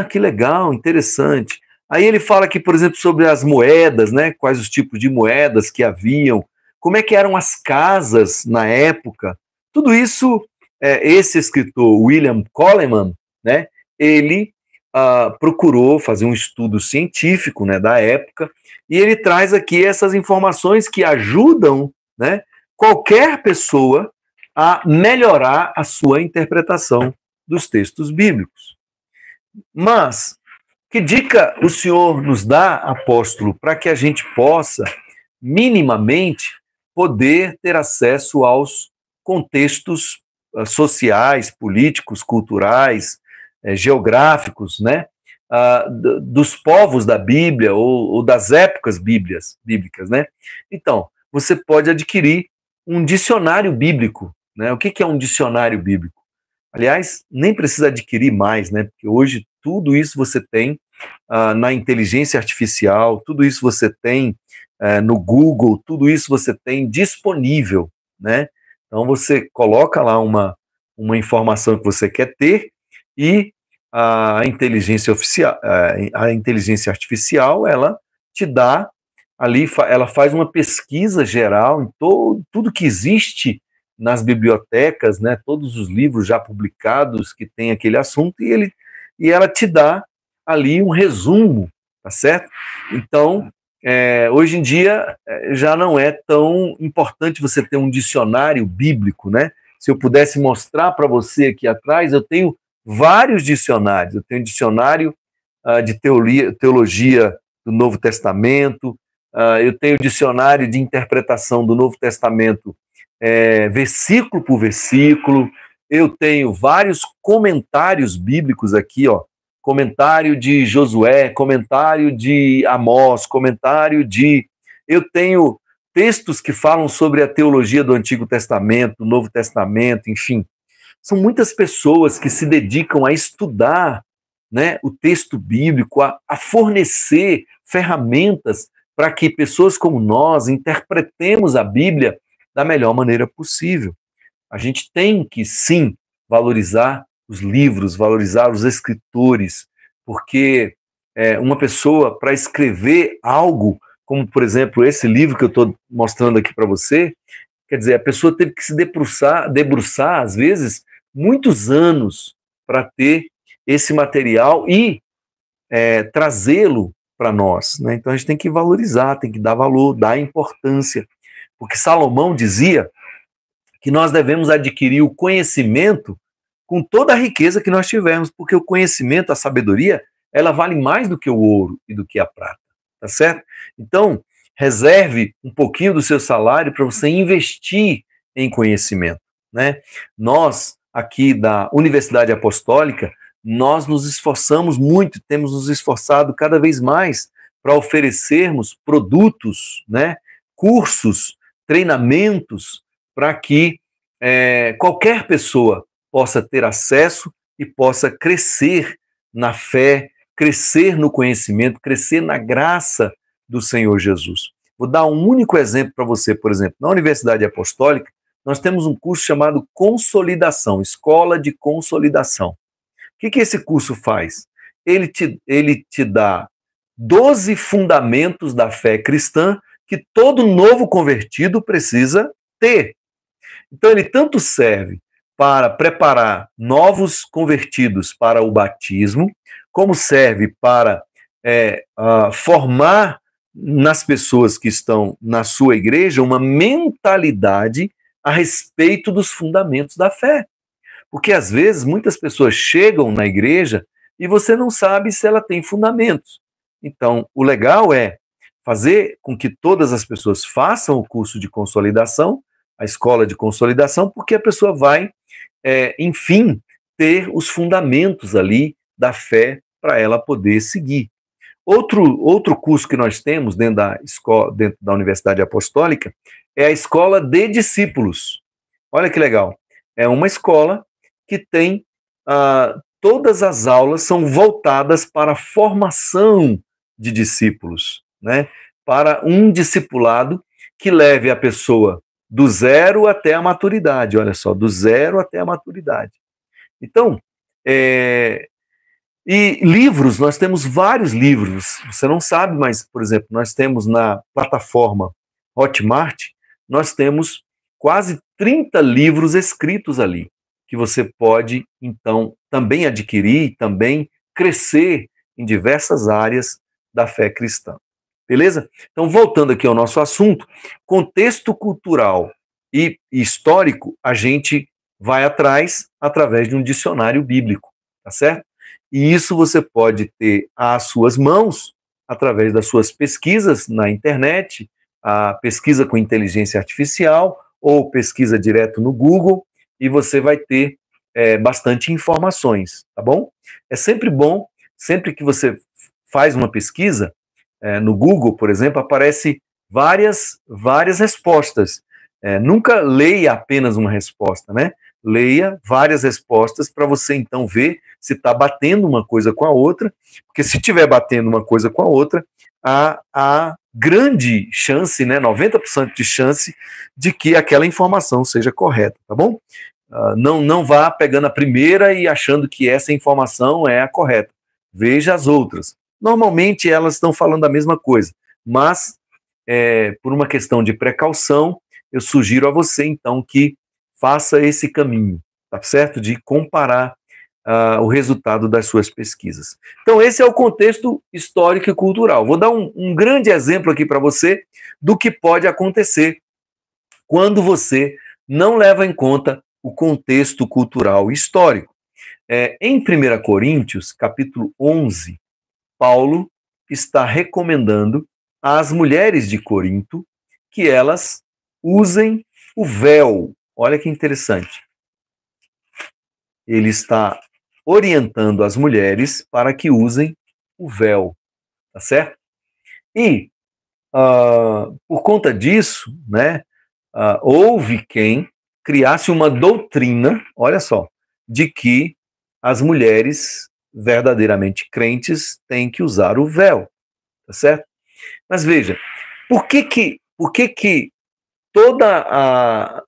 que legal, interessante. Aí ele fala aqui, por exemplo, sobre as moedas, né? Quais os tipos de moedas que haviam, como é que eram as casas na época. Tudo isso, esse escritor, William Coleman, né? Ele procurou fazer um estudo científico, né, da época, e ele traz aqui essas informações que ajudam, né, qualquer pessoa a melhorar a sua interpretação dos textos bíblicos. Mas, que dica o senhor nos dá, apóstolo, para que a gente possa, minimamente, poder ter acesso aos contextos sociais, políticos, culturais, geográficos, né, dos povos da Bíblia ou das épocas bíblicas, né? Então, você pode adquirir um dicionário bíblico, né? O que é um dicionário bíblico? Aliás, nem precisa adquirir mais, né? Porque hoje tudo isso você tem na inteligência artificial, tudo isso você tem no Google, tudo isso você tem disponível, né? Então você coloca lá uma informação que você quer ter e a inteligência artificial, ela te dá ali, ela faz uma pesquisa geral em tudo que existe nas bibliotecas, né, todos os livros já publicados que tem aquele assunto, e ela te dá ali um resumo, tá certo? Então, hoje em dia, já não é tão importante você ter um dicionário bíblico, né? Se eu pudesse mostrar para você aqui atrás, eu tenho vários dicionários. Eu tenho um dicionário de teologia do Novo Testamento, eu tenho dicionário de interpretação do Novo Testamento, versículo por versículo, eu tenho vários comentários bíblicos aqui, ó, comentário de Josué, comentário de Amós, comentário de... Eu tenho textos que falam sobre a teologia do Antigo Testamento, do Novo Testamento, enfim. São muitas pessoas que se dedicam a estudar, né, o texto bíblico, a fornecer ferramentas para que pessoas como nós interpretemos a Bíblia da melhor maneira possível. A gente tem que, sim, valorizar os livros, valorizar os escritores, porque uma pessoa, para escrever algo, como, por exemplo, esse livro que eu estou mostrando aqui para você, quer dizer, a pessoa teve que se debruçar, às vezes, muitos anos para ter esse material e trazê-lo para nós, né? Então a gente tem que valorizar, tem que dar valor, dar importância, porque Salomão dizia que nós devemos adquirir o conhecimento com toda a riqueza que nós tivermos, porque o conhecimento, a sabedoria, ela vale mais do que o ouro e do que a prata, tá certo? Então, reserve um pouquinho do seu salário para você investir em conhecimento, né? Nós, aqui da Universidade Apostólica, nós nos esforçamos muito, temos nos esforçado cada vez mais para oferecermos produtos, né? Cursos, treinamentos, para que qualquer pessoa possa ter acesso e possa crescer na fé, crescer no conhecimento, crescer na graça do Senhor Jesus. Vou dar um único exemplo para você, por exemplo, na Universidade Apostólica, nós temos um curso chamado Consolidação, Escola de Consolidação. O que esse curso faz? Ele te dá 12 fundamentos da fé cristã que todo novo convertido precisa ter. Então, ele tanto serve para preparar novos convertidos para o batismo, como serve para formar nas pessoas que estão na sua igreja uma mentalidade a respeito dos fundamentos da fé. Porque, às vezes, muitas pessoas chegam na igreja e você não sabe se ela tem fundamentos. Então, o legal é fazer com que todas as pessoas façam o curso de consolidação, a escola de consolidação, porque a pessoa vai, enfim, ter os fundamentos ali da fé para ela poder seguir. Outro curso que nós temos dentro da Universidade Apostólica é a Escola de Discípulos. Olha que legal. É uma escola que tem todas as aulas são voltadas para a formação de discípulos, né? Para um discipulado que leve a pessoa do zero até a maturidade, olha só, do zero até a maturidade. Então, e livros, nós temos vários livros, você não sabe, mas, por exemplo, nós temos na plataforma Hotmart, nós temos quase 30 livros escritos ali, que você pode, então, também adquirir, também crescer em diversas áreas da fé cristã. Beleza? Então, voltando aqui ao nosso assunto, contexto cultural e histórico, a gente vai atrás através de um dicionário bíblico, tá certo? E isso você pode ter às suas mãos através das suas pesquisas na internet, a pesquisa com inteligência artificial ou pesquisa direto no Google, e você vai ter bastante informações, tá bom? É sempre bom, sempre que você faz uma pesquisa, no Google, por exemplo, aparece várias respostas. Nunca leia apenas uma resposta, né? Leia várias respostas para você então ver se está batendo uma coisa com a outra, porque se estiver batendo uma coisa com a outra, há grande chance, né, 90% de chance de que aquela informação seja correta, tá bom? Não vá pegando a primeira e achando que essa informação é a correta. Veja as outras. Normalmente elas estão falando a mesma coisa, mas por uma questão de precaução, eu sugiro a você então que faça esse caminho, tá certo? De comparar o resultado das suas pesquisas. Então esse é o contexto histórico e cultural. Vou dar um grande exemplo aqui para você do que pode acontecer quando você não leva em conta o contexto cultural e histórico. Em 1 Coríntios, capítulo 11, Paulo está recomendando às mulheres de Corinto que elas usem o véu. Olha que interessante. Ele está orientando as mulheres para que usem o véu, tá certo? E por conta disso, né, houve quem criasse uma doutrina, olha só, de que as mulheres verdadeiramente crentes têm que usar o véu, tá certo? Mas veja, por que que toda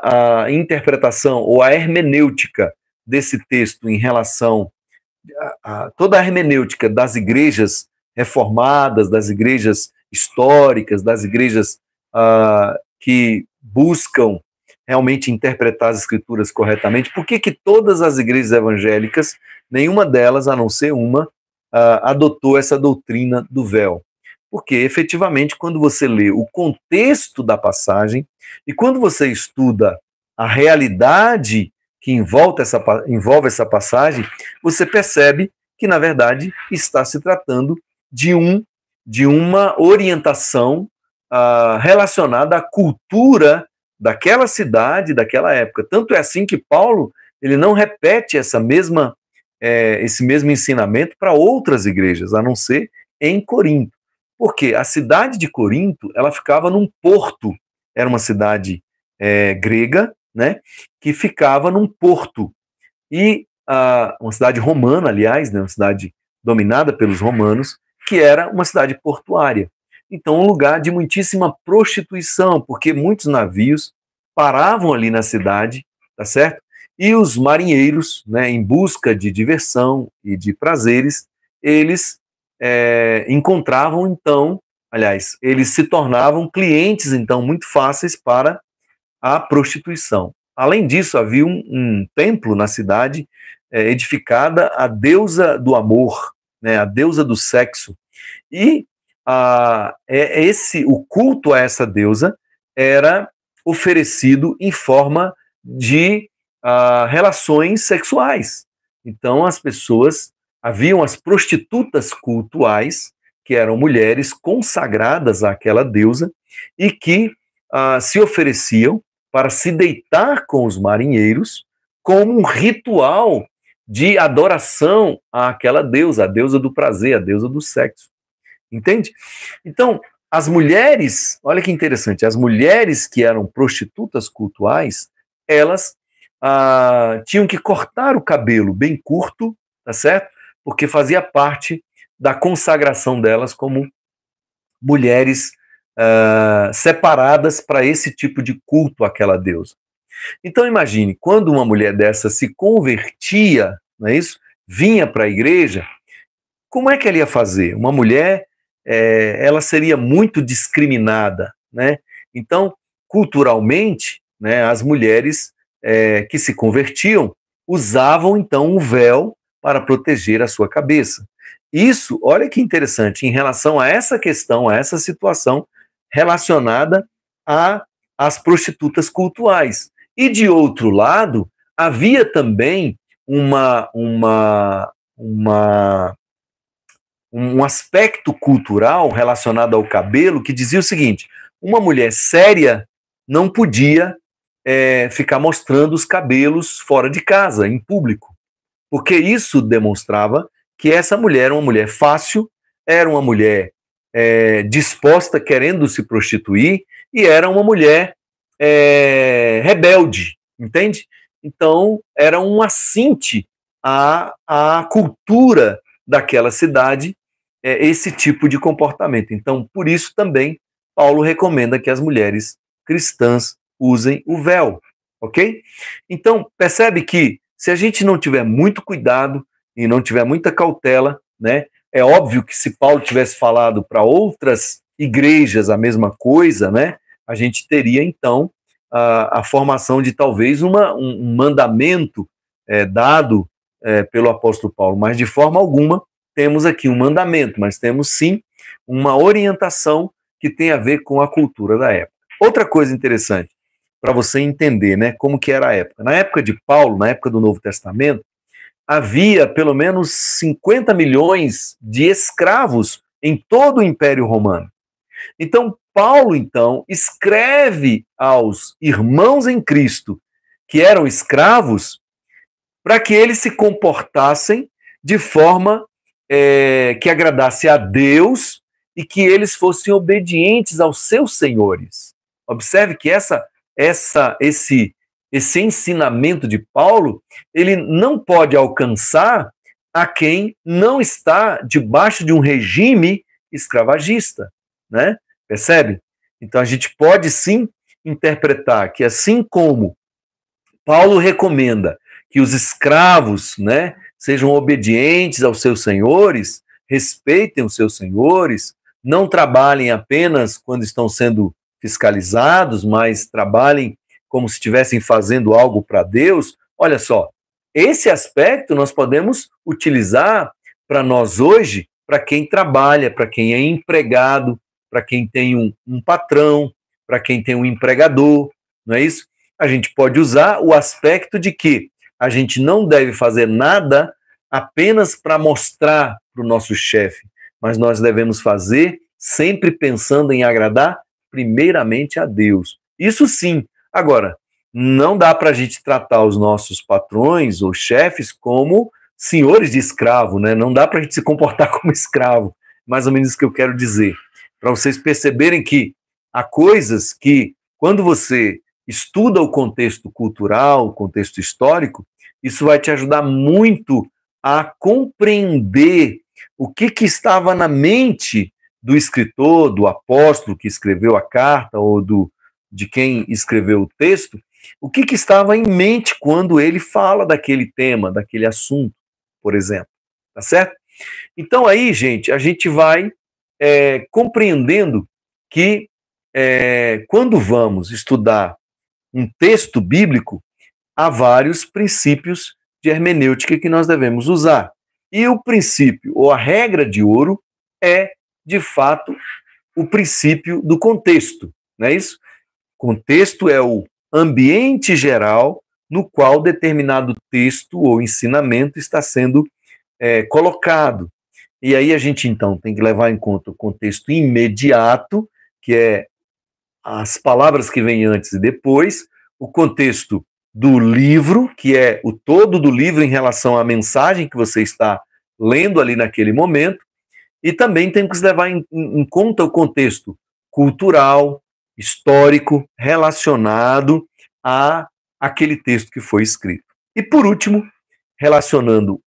a interpretação ou a hermenêutica desse texto em relação toda a hermenêutica das igrejas reformadas, das igrejas históricas, das igrejas que buscam realmente interpretar as escrituras corretamente, por que que todas as igrejas evangélicas, nenhuma delas, a não ser uma, adotou essa doutrina do véu? Porque, efetivamente, quando você lê o contexto da passagem e quando você estuda a realidade que envolve essa passagem, você percebe que, na verdade, está se tratando de uma orientação relacionada à cultura daquela cidade, daquela época. Tanto é assim que Paulo ele não repete esse mesmo ensinamento para outras igrejas, a não ser em Corinto. Porque a cidade de Corinto ela ficava num porto, era uma cidade grega, né, que ficava num porto. E uma cidade romana, aliás, né, uma cidade dominada pelos romanos, que era uma cidade portuária. Então, um lugar de muitíssima prostituição, porque muitos navios paravam ali na cidade, tá certo? E os marinheiros, né, em busca de diversão e de prazeres, eles encontravam, então, aliás, eles se tornavam clientes, então, muito fáceis para a prostituição. Além disso, havia um templo na cidade edificada à deusa do amor, né, a deusa do sexo. E o culto a essa deusa era oferecido em forma de relações sexuais. Então, haviam as prostitutas cultuais, que eram mulheres consagradas àquela deusa e que se ofereciam para se deitar com os marinheiros como um ritual de adoração àquela deusa, a deusa do prazer, a deusa do sexo. Entende? Então, as mulheres, olha que interessante, as mulheres que eram prostitutas cultuais, elas tinham que cortar o cabelo bem curto, tá certo? Porque fazia parte da consagração delas como mulheres separadas para esse tipo de culto àquela deusa. Então imagine, quando uma mulher dessa se convertia, não é isso? Vinha para a igreja, como é que ela ia fazer? Uma mulher, ela seria muito discriminada, né? Então, culturalmente, né, as mulheres que se convertiam usavam então o véu para proteger a sua cabeça. Isso, olha que interessante, em relação a essa questão, a essa situação relacionada às prostitutas cultuais. E, de outro lado, havia também um aspecto cultural relacionado ao cabelo que dizia o seguinte: uma mulher séria não podia ficar mostrando os cabelos fora de casa, em público, porque isso demonstrava que essa mulher era uma mulher fácil, era uma mulher disposta, querendo se prostituir, e era uma mulher rebelde, entende? Então, era um assinte à cultura daquela cidade, esse tipo de comportamento. Então, por isso também, Paulo recomenda que as mulheres cristãs usem o véu, ok? Então, percebe que se a gente não tiver muito cuidado e não tiver muita cautela, né, é óbvio que se Paulo tivesse falado para outras igrejas a mesma coisa, né, a gente teria então a formação de talvez um mandamento dado pelo apóstolo Paulo, mas de forma alguma temos aqui um mandamento, mas temos sim uma orientação que tem a ver com a cultura da época. Outra coisa interessante, para você entender, né, como que era a época. Na época de Paulo, na época do Novo Testamento, havia pelo menos 50 milhões de escravos em todo o Império Romano. Então, Paulo, então, escreve aos irmãos em Cristo que eram escravos para que eles se comportassem de forma que agradasse a Deus e que eles fossem obedientes aos seus senhores. Observe que esse ensinamento de Paulo, ele não pode alcançar a quem não está debaixo de um regime escravagista, né? Percebe? Então a gente pode sim interpretar que assim como Paulo recomenda que os escravos, né, sejam obedientes aos seus senhores, respeitem os seus senhores, não trabalhem apenas quando estão sendo fiscalizados, mas trabalhem como se estivessem fazendo algo para Deus. Olha só, esse aspecto nós podemos utilizar para nós hoje, para quem trabalha, para quem é empregado, para quem tem um patrão, para quem tem um empregador, não é isso? A gente pode usar o aspecto de que a gente não deve fazer nada apenas para mostrar para o nosso chefe, mas nós devemos fazer sempre pensando em agradar primeiramente a Deus. Isso sim. Agora, não dá para a gente tratar os nossos patrões ou chefes como senhores de escravo, né? Não dá para a gente se comportar como escravo. Mais ou menos isso que eu quero dizer. Para vocês perceberem que há coisas que, quando você estuda o contexto cultural, o contexto histórico, isso vai te ajudar muito a compreender o que estava na mente do escritor, do apóstolo que escreveu a carta ou de quem escreveu o texto, o que estava em mente quando ele fala daquele tema, daquele assunto, por exemplo. Tá certo? Então aí, gente, a gente vai compreendendo que quando vamos estudar um texto bíblico, há vários princípios de hermenêutica que nós devemos usar. E o princípio, ou a regra de ouro, é, de fato, o princípio do contexto, não é isso? Contexto é o ambiente geral no qual determinado texto ou ensinamento está sendo colocado. E aí a gente, então, tem que levar em conta o contexto imediato, que é as palavras que vêm antes e depois, o contexto do livro, que é o todo do livro em relação à mensagem que você está lendo ali naquele momento, e também temos que levar em conta o contexto cultural, histórico, relacionado a aquele texto que foi escrito. E por último, relacionando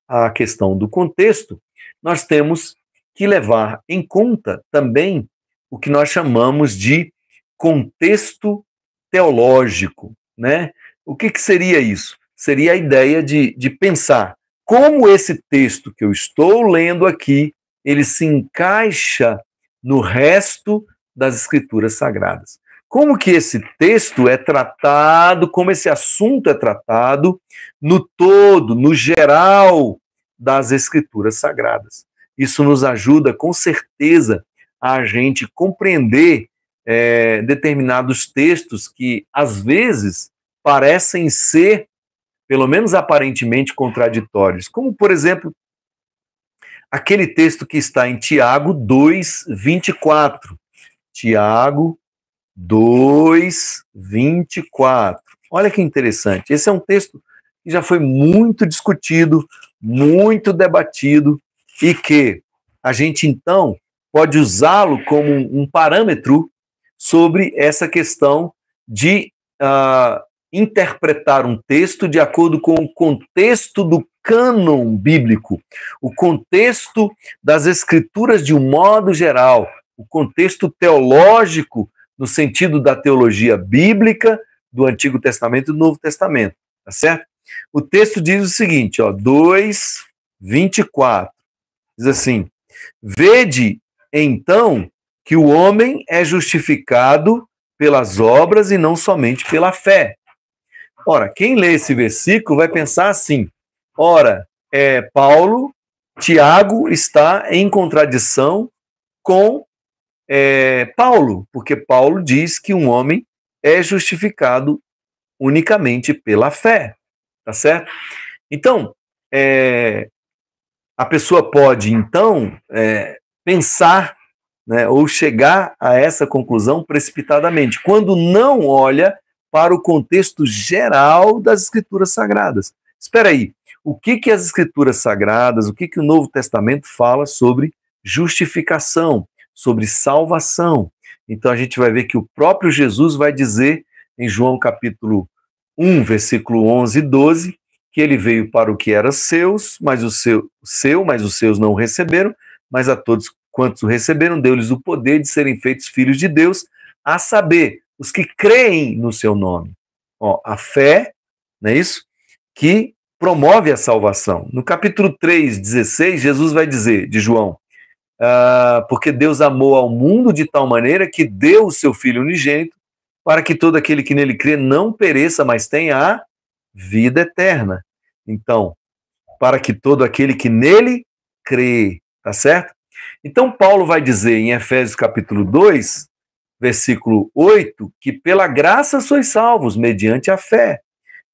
a questão do contexto, nós temos que levar em conta também o que nós chamamos de contexto teológico, né? O que seria isso? Seria a ideia de pensar como esse texto que eu estou lendo aqui, ele se encaixa no resto das Escrituras Sagradas. Como que esse texto é tratado, como esse assunto é tratado no todo, no geral das Escrituras Sagradas. Isso nos ajuda, com certeza, a gente compreender determinados textos que, às vezes, parecem ser, pelo menos aparentemente, contraditórios. Como, por exemplo, aquele texto que está em Tiago 2:24. Tiago 2:24. Olha que interessante. Esse é um texto que já foi muito discutido, muito debatido, e que a gente, então, pode usá-lo como um parâmetro sobre essa questão de interpretar um texto de acordo com o contexto do cânon bíblico, o contexto das Escrituras de um modo geral, o contexto teológico no sentido da teologia bíblica do Antigo Testamento e do Novo Testamento, tá certo? O texto diz o seguinte, 2:24, diz assim: vede, então, que o homem é justificado pelas obras e não somente pela fé. Ora, quem lê esse versículo vai pensar assim, ora, Tiago está em contradição com Paulo, porque Paulo diz que um homem é justificado unicamente pela fé, tá certo? Então, a pessoa pode, então, pensar, né, ou chegar a essa conclusão precipitadamente, quando não olha para o contexto geral das Escrituras Sagradas. Espera aí, o que as Escrituras Sagradas, o que o Novo Testamento fala sobre justificação? sobre salvação. Então a gente vai ver que o próprio Jesus vai dizer em João capítulo 1, versículo 11 e 12, que ele veio para o que era seus, mas os seus não o receberam, mas a todos quantos o receberam, deu-lhes o poder de serem feitos filhos de Deus, a saber, os que creem no seu nome. Ó, a fé, não é isso? Que promove a salvação. No capítulo 3, 16, Jesus vai dizer, de João, porque Deus amou ao mundo de tal maneira que deu o seu Filho unigênito para que todo aquele que nele crê não pereça, mas tenha a vida eterna. Então, para que todo aquele que nele crê, tá certo? Então, Paulo vai dizer em Efésios capítulo 2, versículo 8, que pela graça sois salvos, mediante a fé.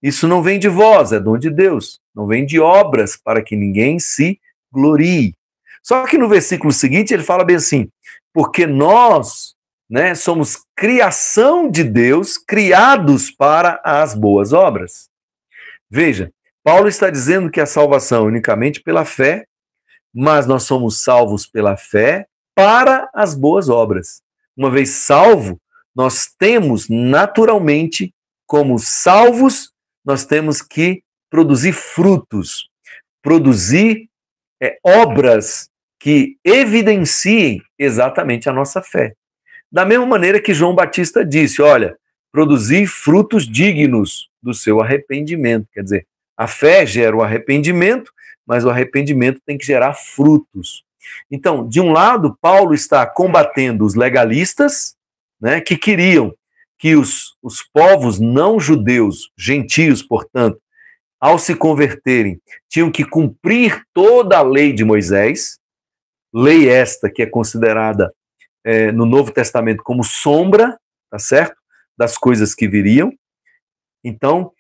Isso não vem de vós, é dom de Deus. Não vem de obras, para que ninguém se glorie. Só que no versículo seguinte ele fala bem assim, porque nós, né, somos criação de Deus, criados para as boas obras. Veja, Paulo está dizendo que a salvação é unicamente pela fé, mas nós somos salvos pela fé para as boas obras. Uma vez salvo, nós temos naturalmente, como salvos, nós temos que produzir frutos, produzir obras que evidenciem exatamente a nossa fé. Da mesma maneira que João Batista disse, olha, produzir frutos dignos do seu arrependimento. Quer dizer, a fé gera o arrependimento, mas o arrependimento tem que gerar frutos. Então, de um lado, Paulo está combatendo os legalistas, né, que queriam que os povos não judeus, gentios, portanto, ao se converterem, tinham que cumprir toda a lei de Moisés, lei esta que é considerada no Novo Testamento como sombra, tá certo? Das coisas que viriam. Então,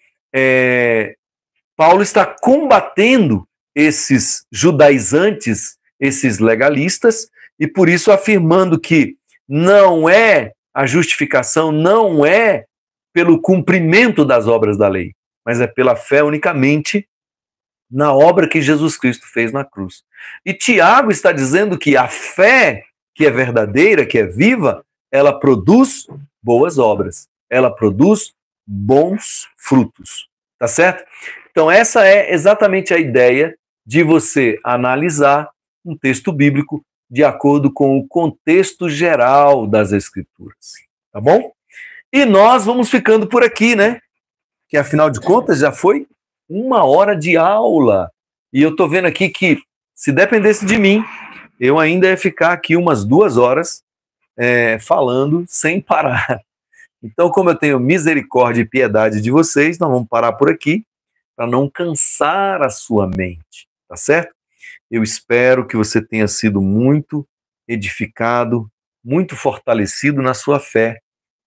Paulo está combatendo esses judaizantes, esses legalistas, e por isso afirmando que não é a justificação, não é pelo cumprimento das obras da lei, mas é pela fé unicamente na obra que Jesus Cristo fez na cruz. E Tiago está dizendo que a fé que é verdadeira, que é viva, ela produz boas obras, ela produz bons frutos, tá certo? Então essa é exatamente a ideia de você analisar um texto bíblico de acordo com o contexto geral das Escrituras, tá bom? E nós vamos ficando por aqui, né? Que afinal de contas já foi 1 hora de aula. E eu estou vendo aqui que, se dependesse de mim, eu ainda ia ficar aqui umas 2 horas falando sem parar. Então, como eu tenho misericórdia e piedade de vocês, nós vamos parar por aqui para não cansar a sua mente, tá certo? Eu espero que você tenha sido muito edificado, muito fortalecido na sua fé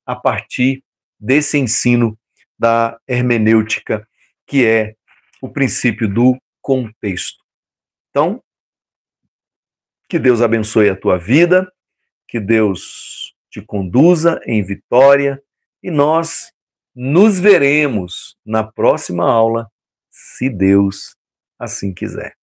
a partir desse ensino da hermenêutica, que é o princípio do contexto. Então, que Deus abençoe a tua vida, que Deus te conduza em vitória e nós nos veremos na próxima aula, se Deus assim quiser.